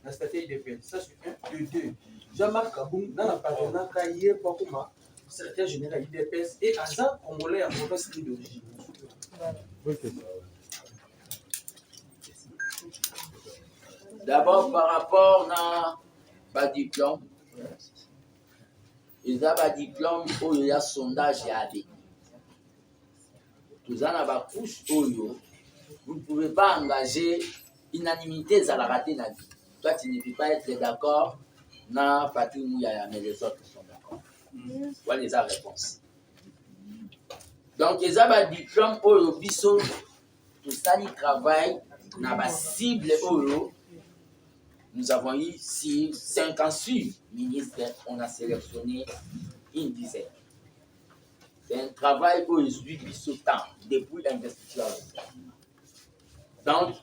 La statut UDPS, ça c'est un. Deux. Jean-Marc Kabound, dans la parole, il y a pas comme secrétaire général UDPS et Azar Congolais en province d'origine. D'abord, par rapport à diplôme, ils ont un diplôme où il y a sondage et AD. Tout ça, dans couche vous ne pouvez pas engager unanimité, ça la raté la vie. Toi, tu ne peux pas être d'accord, non, Patrick Mouya, mais les autres sont d'accord. Voilà les réponses. Donc, ils ont un diplôme où biso, tout ça, ils travaillent dans la cible où nous avons eu 56 ministres, on a sélectionné une dizaine. C'est un travail où ils utilisent ce temps depuis l'investiture. Donc,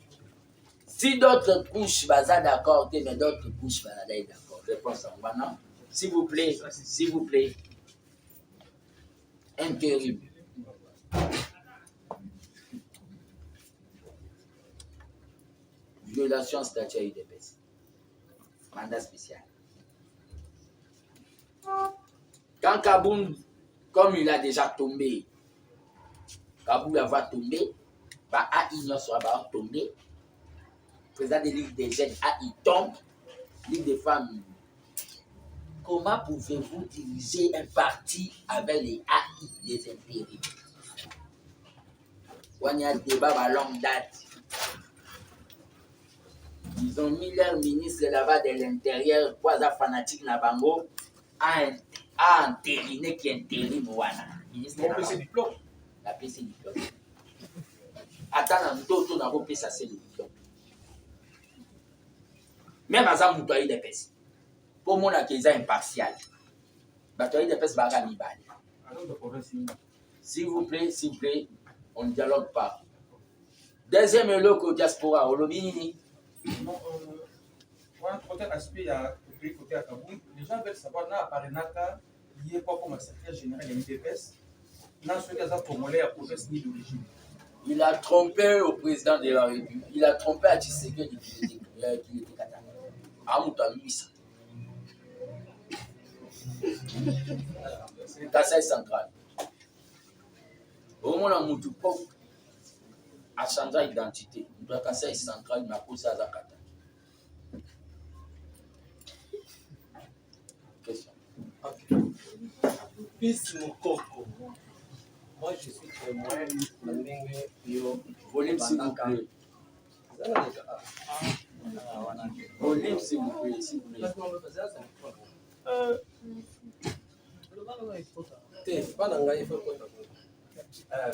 si d'autres couches sont d'accord, mais d'autres couches sont d'accord. Réponse en bas, non? S'il vous plaît, intérim. Violation statut UDPS. Mandat spécial. Quand Kabound, comme il a déjà tombé, Kabound va tomber, A-I va tomber, président de Ligue des jeunes, A-I tombe, Ligue des femmes. Comment pouvez-vous diriger un parti avec les AI, les intérêts? On y a un débat à longue date. Ils ont mis leur ministre là-bas de l'intérieur, quoi, ça fanatique Nabango, à entériner qui intérim Wana. La PC diplôme. La PC diplôme. Attends, nous avons pris ça, c'est le diplôme. Même à ça, nous avons des PC. Pour moi, ils sont impartial. Nous avons des PC bagami bali. S'il vous plaît, on ne dialogue pas. Deuxième loco diaspora, au lobby. Non, côté aspect, il y a côté à Kabound. Les gens veulent savoir, là, à Parinaka, il n'y a pas comme secrétaire général de l'IDPS. Dans ce cas, Congolais à province ni d'origine. Il a trompé au président de la République. Il a trompé à Tshisekedi qu'il était catalan. À Moutamisa. C'est le Kassai central. Au moment où Moutoupo a changé d'identité, le Kassai central n'a pas ça à Zakata. Fils Mukoko. Moi, je suis témoin. Volume, s'il vous plaît. Volume, s'il vous plaît. S'il vous plaît.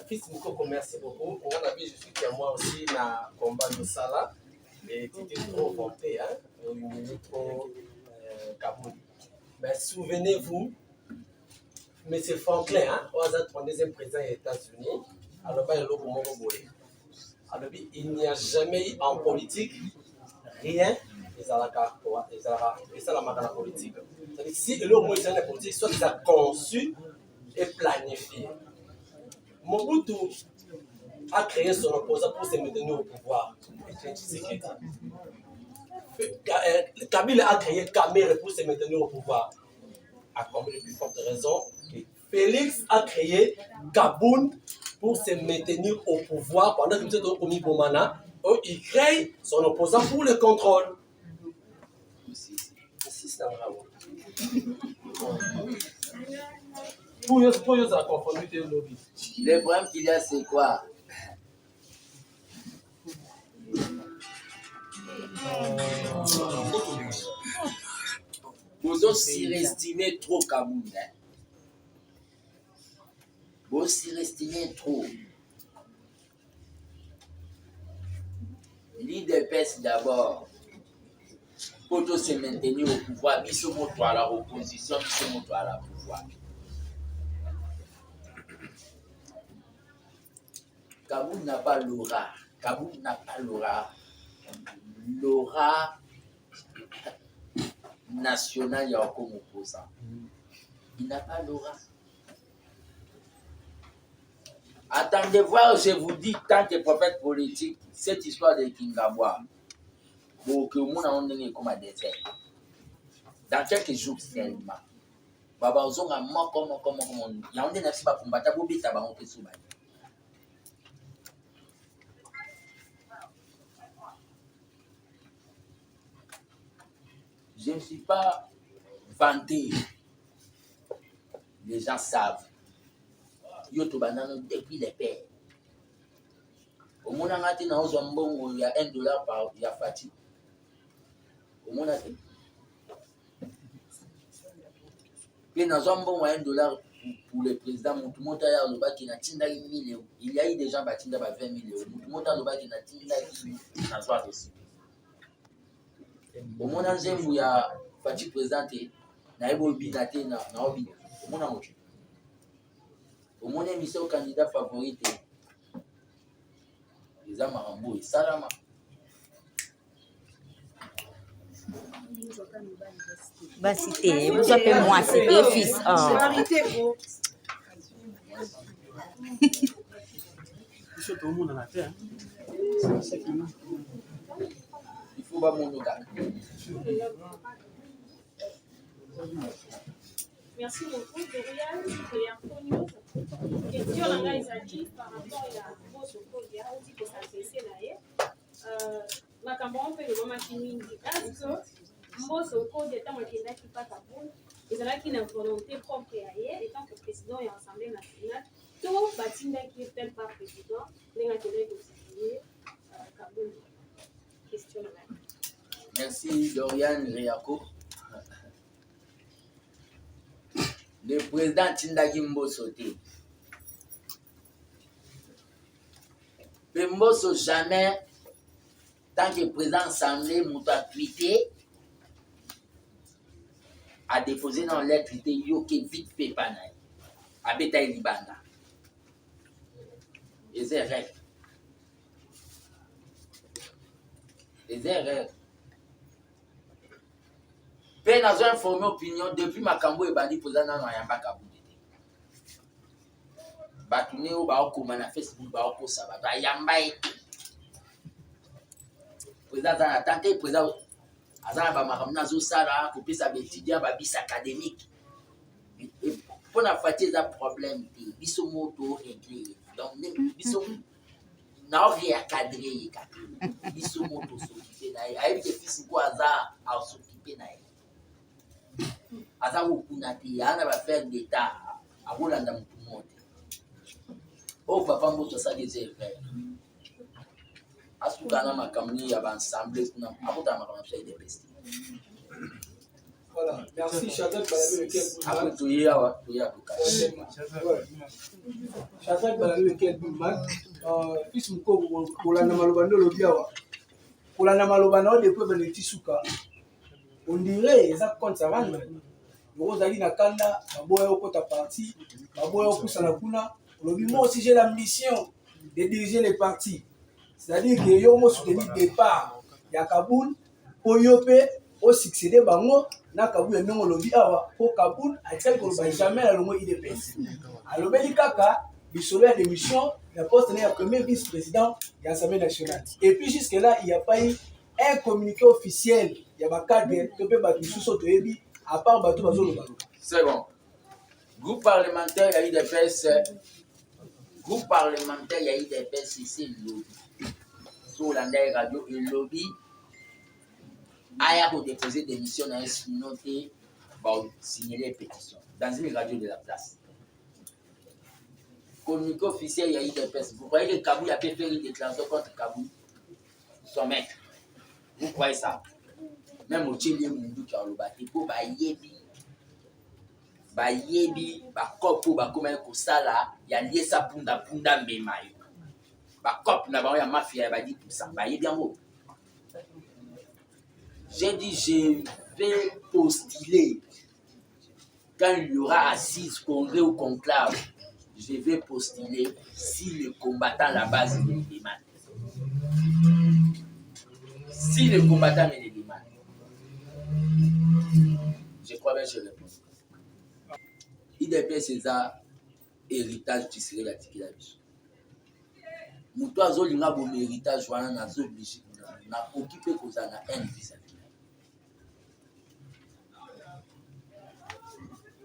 Fils Mukoko, merci beaucoup. Je suis témoin aussi dans le combat de Salah. Et tu étais trop vanté, hein? Il est trop Kaboul. Mais souvenez-vous, M. Franklin, hein, au deuxième président des États-Unis, alors il n'y a jamais eu en politique rien et ça la politique. C'est-à-dire si le mot est la politique, soit il a conçu et planifié. Mobutu a créé son opposant pour se maintenir au pouvoir. Kabila a créé Kamere pour se maintenir au pouvoir. À combien de plus fortes raisons, Félix a créé Kaboun pour se maintenir au pouvoir pendant que M. Tokomi Bomana, il crée son opposant pour le contrôle. Pour la conformité au lobby. Le problème qu'il y a, c'est quoi? Vous avez surestimé trop Kaboun. Vous surestimez trop. L'IDPS d'abord. Pour se maintenir au pouvoir, il se montre à l'opposition, il se montre à la pouvoir. Kaboun n'a pas l'aura. Kaboun n'a pas l'aura. L'aura nationale, il y a comme opposant. Il n'a pas l'aura. Attendez voir, je vous dis, tant que prophète politique, cette histoire de Kingabwa, pour que nous avons comme un désert. Dans quelques jours seulement. Baba Ozonga, il y a un des pas combattre, vous bêtez à monter sous. Je ne suis pas vanté. Les gens savent. Depuis les pères. Au monde il y a $1 par Yafati. Au monde il y a $1 pour le président. Il y a eu des gens qui ont 20 millions. Au monde il y a Fati présenté. Au moins, émission candidat favori, les Amarambo et Salama. Bah, c'était, vous appelez moi, c'est deux fils. Il faut pas mon local. Merci beaucoup, Dorian. Question là, Isaac, par rapport à votre projet, on dit que ça s'est là. Ma campagne fait le moment qui m'indique que Mbosso Code est un candidat qui passe à bout. Et c'est là qu'il a une volonté propre ailleurs, étant que président et l'Assemblée nationale, tout bâtiment qui est tel par président, les intérêts de signer Kaboul. Question là. Merci, Dorian Riako. Le président Tindagi Mbosso T. Mbosso jamais, tant que président Assemblée, m'a tweeté, a déposé dans l'air tweeté Yoke vite Pépanaï, à Betaï Libanda. Et c'est vrai. Et c'est vrai. Peine à informer opinion depuis Makambo et Bandi président dans Yamba Kabou. Batoune au Baoko, na Facebook Baoko Sabata Yamba. Président a tenté, président Azana Bamakamna Zosara, couper sa étudiant, bis académique. Et pour la fatigue, un problème, biso moto réglé. Donc, biso n'a rien cadré. Biso moto s'occuper. Avec des fils quoi, à s'occuper. aza kokuna te ana bafaire d'état akolanda motu mo te oyo papa mboto asali eza evere asuka na makambo nini ya baensemble kuna akotala makambo na biso ya idps te. Voilà, merci Shazak Balabe lequel après toye awa toye atoka Shazak Balabe lequel Bulman fils moko kolanda maloba ndo lobi awa kolanda maloba na depuis beneti suka on dirait eza compte ça va loko ozali na kanda baboya okota parti baboya opusana kuna lobi moi aussi j'ai l'ambition de diriger les partis, c'est-à-dire que yo mo soutenir départ ya Kaboul po yo pe au succéder bango na Kaboul ya ndongo lobi awa po Kaboul atikali koloba jamais na longo IDPS alobeli kaka bisolo ya démission ya poste na ya premier vice-président de l'Assemblée nationale. Et puis jusque là il n'y a pas eu un communiqué officiel ya bakadre to pe bato misusu toyebi à part bato bazoloba. c'est bon. Groupe parlementaire ya IDPS groupe parlementaire ya IDPS c'est le lobby sur la radio et le lobby a déposé des missions dans une noté pour signer les pétitions dans une radio de la place. Communiqué officiel, il y a eu des personnes. Vous croyez que Kaboul a fait faire une déclaration contre Kaboul? Son mec. Vous croyez ça? Même au Tchélé, Moundou qui a le bâti pour Bayebi, Bakopo, Bakoma Kosala, il y a lié ça Punda Memayo. Bakop, n'a pas eu mafia, il a dit tout ça. Bayebi en haut. J'ai dit, je vais postuler quand il y aura assise, congrès ou conclave. Je vais postuler si le combattant la base me le demande. Si le combattant me le demande. Je crois bien que je réponds. IDPS c'est un héritage qui serait la tiki la biche. Moutou azolinga bon héritage wana na zo obligé na occupé koza na un visa.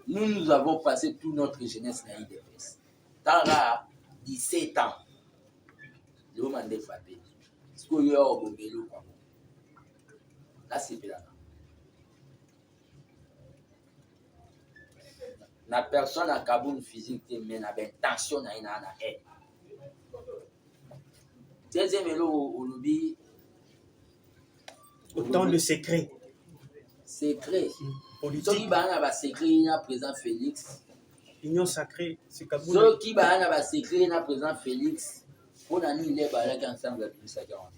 Nous avons passé toute notre jeunesse dans l'IDPS. Tara, 17 ans. Je vous demande de frapper. Ce qu'il y a au Bobelo, là, c'est bien. La personne a Kaboul physique, mais n'a pas tension, n'a pas haine. Deuxième élo au lobby. Autant de secrets. Secret. Politique. Qui va avoir secret, il y a président Félix. Union sacrée, c'est Kaboul. Ceux qui va avoir secret, il y a président Félix. On a mis les balais ensemble avec le Seigneur.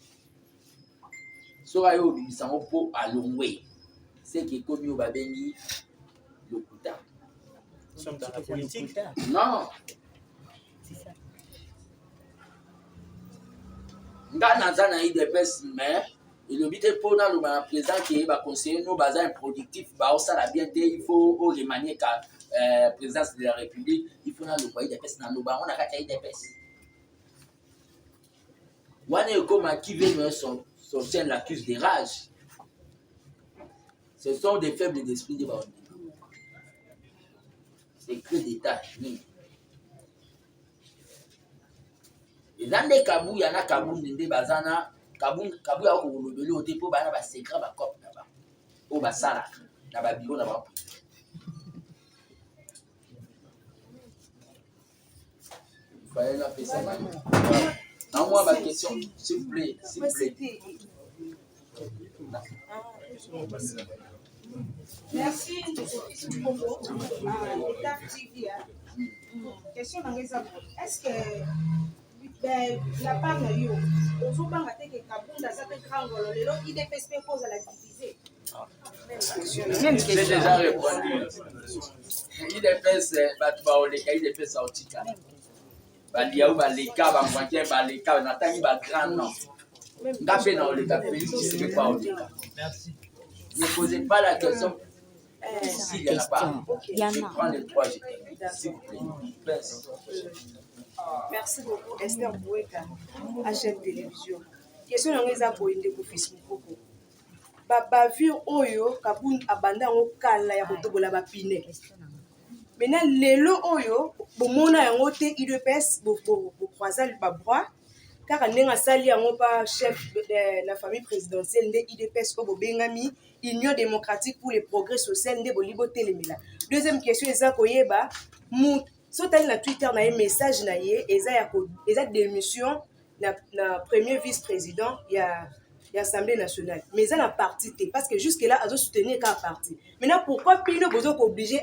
Ceux qui ont mis ça au à l'ongwe. C'est qui est connu au Babengi, le Kouta. Nous sommes dans la politique. Non. Dans la IDPS, mais il est pour nous le président qui est conseiller nous basé improductif, ça la bien il faut remanier la présidence de la République, il faut nous le pays IDPS dans nous on a qu'à IDPS. Wane comme qui veut sortir l'accuse de rage. Ce sont des faibles d'esprit de Baondi. C'est que d'État. Et dans les Kaboul, il y en a Kaboul, des Bazana, Kaboul a au début, pour bana ba secret ba cop là-bas. Au basara, na ba bureau là-bas. Il fallait la faire ça. Non, moi, ma question, s'il vous plaît, s'il vous plaît. Merci, question dans les amours. Est-ce que la part de you, au jour où on a été Kaboul, ça fait grand rôle, le lot, il est fait cause à la diviser. J'ai déjà répondu. Il est fait, il est fait sortir. Balia ou baleka, bamwanke baleka, natangi ba grand nom. Ngapé na oleka, Félix, je ne sais pas oleka. Ne posez pas la question. S'il n'y en a pas, je prends les trois, s'il vous plaît. Merci beaucoup, Esther Boueka, HM Télévision. Question dans les appuis de fils Mukoko. Bavure Oyo, Kaboul abanda au kala ya kotobola bapine. Maintenant, lelo Oyo, bomona yango te IDPS, bo croiser le bras, car on est sali yango pa chef de la famille présidentielle de IDPS ko bengami Union démocratique pour le progrès social nde bolibo telemela. Deuxième question eza koyeba mu sotali na Twitter na ye message na ye eza démission na premier vice-président ya Assemblée nationale. Mais ça n'a parti parce que jusque là azo soutenir qu'à parti. Maintenant pourquoi Pino bozo obligé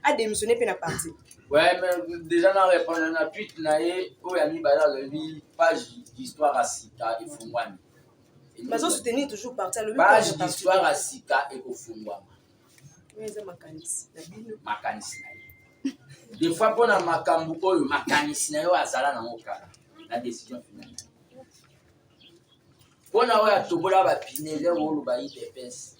à démissionner pour la parti? Ouais, mais déjà dans répondre à la tweet na ye o ya mi bala le page d'histoire à Sika et Fungwami. Mais on soutenir toujours parti le page d'histoire à Sika et Fungwami. Mais ça makanisi na bino makanisi na ye. Des fois pour na makambu oyo makanisi na yo azala na mokala la décision finale. Pour na oya tobola ba pinele o ba IDPS.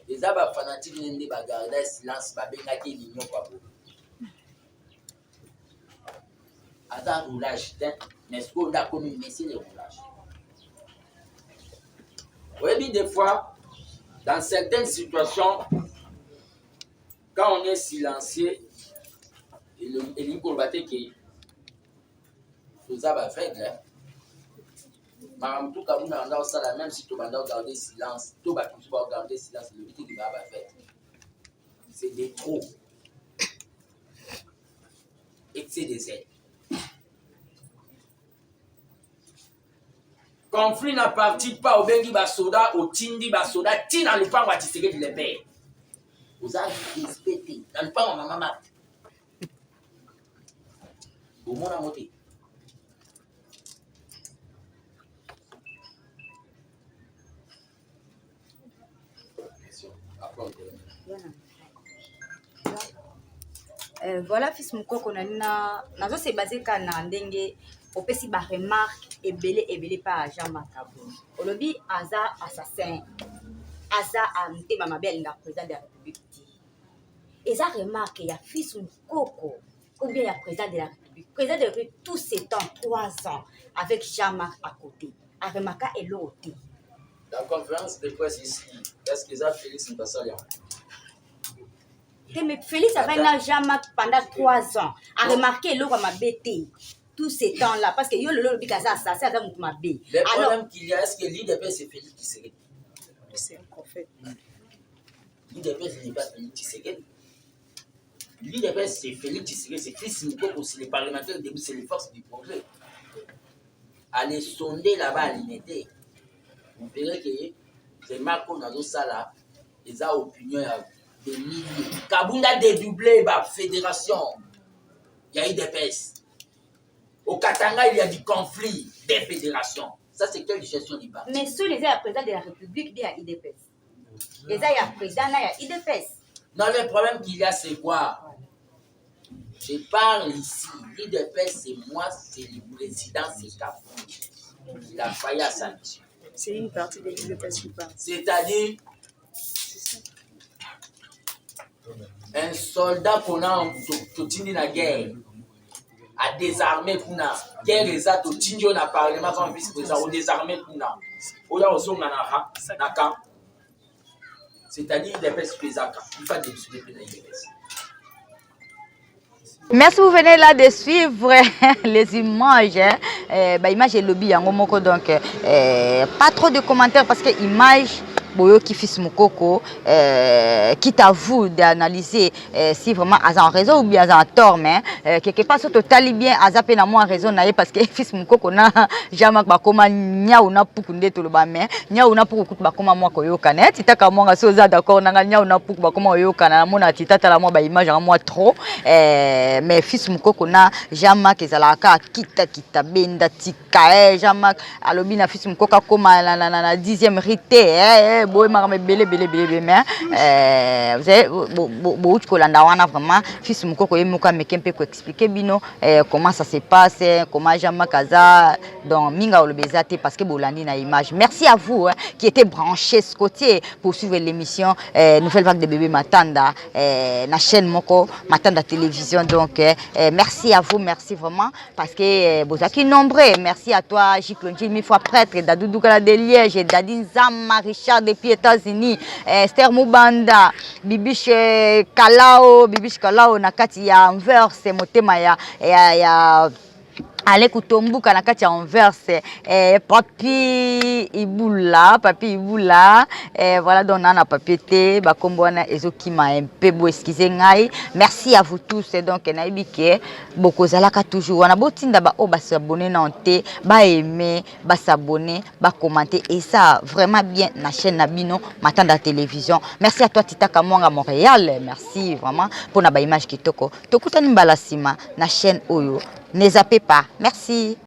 Les abats fanatiques n'ont pas gardé silence, pas bien gâté l'union pas beau. Attends, roulage, mais ce qu'on a connu, mais c'est le roulage. Oui, des fois, dans certaines situations, quand on est silencieux, et l'important qui nous a fait, Madame tout comme nous ça la même si tu vas garder silence, tout va garder silence, le but qui va faire. C'est des trop. Excès des aides. Conflit n'a parti pas au bengi basoda, au tindi basoda, tina le pan watisege de l'épée. Vous avez respecté, dans le pan maman. Au monde à monter. Voilà fils mukoko na nazo se basé kana ndenge opesi ba remarque ebele pa Jean-Marc Kabonde. Olobi aza assassin. Aza amte mama belinga président de la République. Eza remarque ya fils mukoko combien ya président de la République. Président de la République tous ces temps 3 ans avec Jean-Marc à côté. Aremaka et l'autre. La conférence de presse ici, est-ce que ça Félix Mpassalia? Mais Félix avait un Jean-Marc pendant 3 ans. A remarqué l'eau ma bête tous ces temps-là. Parce que yo le bikaza assassin avec ma bête. Le problème qu'il y a, est-ce que l'IDP c'est Félix Tshisekedi? c'est un prophète. L'IDP ce n'est pas Félix Tshisekedi. L'IDP c'est Félix Tshisekedi, c'est Fils Mukoko, c'est les parlementaires au début, c'est les forces du projet. Allez sonder là-bas à l'unité. Vous verrez que c'est Marco Nazo Sala, ils ont opinion des milliers. Kabunda dédoublé la fédération. Il y a eu des pèses. Au Katanga, il y a du conflit des fédérations. Ça, c'est quelle gestion du parti? Mais sous les présidents de la République, il y a IDPS. Les présidents, il y a IDPS. Non, le problème qu'il y a, c'est quoi? Je parle ici. L'IDPS, c'est moi, c'est le président, c'est Kabunda. Il a failli à sa mission. C'est une partie de l'IDPS qui parle. C'est-à-dire, un soldat qu'on a dans la guerre a désarmé pour la guerre exacte au Tindio na parlement comme vice-président, au désarmé pour la. C'est-à-dire, il est spécial. Il faut démissionner pour l'IDPS. Merci, vous venez là de suivre les images. Image et lobby, donc pas trop de commentaires parce que image. Boyo qui fils Mukoko, quitte à vous d'analyser si vraiment à en raison ou bien à tort, mais quelque part surtout talibien à zapper na moi raison naïe parce que fils Mukoko na jamais bakoma nya una pukunde to le ba mais nya una puku bakoma moi koyo kanet titaka moi soza d'accord na nya una puku bakoma yo kana mona titata la moi ba image en moi trop mais fils Mukoko na jamais que zalaka kita benda tika jamais alobi na fils Mukoko koma na 10e rité boy marame belé mais vous savez beaucoup kolanda wana vraiment fils Mukoko yemuka mekempe ko expliquer bino comment ça se passe comment Jean-Marc Kaza donc minga olobezate parce que bolandi na image. Merci à vous qui étaient branchés ce côté pour suivre l'émission Nouvelle Vague de Bébé Matanda na chaîne moko Matanda télévision donc merci à vous, merci vraiment parce que vous êtes nombreux. Merci à toi Jiklonji, 1000 fois prêtre, Dadou Doukala de Liège, Dadine Zama Richard depuis États-Unis, Esther Mubanda, Bibiche Kalao, Nakati ya Anvers, Motema ya allez kutombuka na kati ya Anvers papi ibula voilà donc on a papier té ba kombo na ezokima un peu bo excusez ngai merci à vous tous et donc na ibike bokozalaka toujours wana botinda ba o ba s'abonner na té ba aimer ba s'abonner ba commenter et ça vraiment bien na chaîne Nabino Matanda télévision. Merci à toi Tita Kamwanga Montréal, merci vraiment pour na ba image kitoko tokutani mbala sima na chaîne oyo. Ne zappez pas. Merci.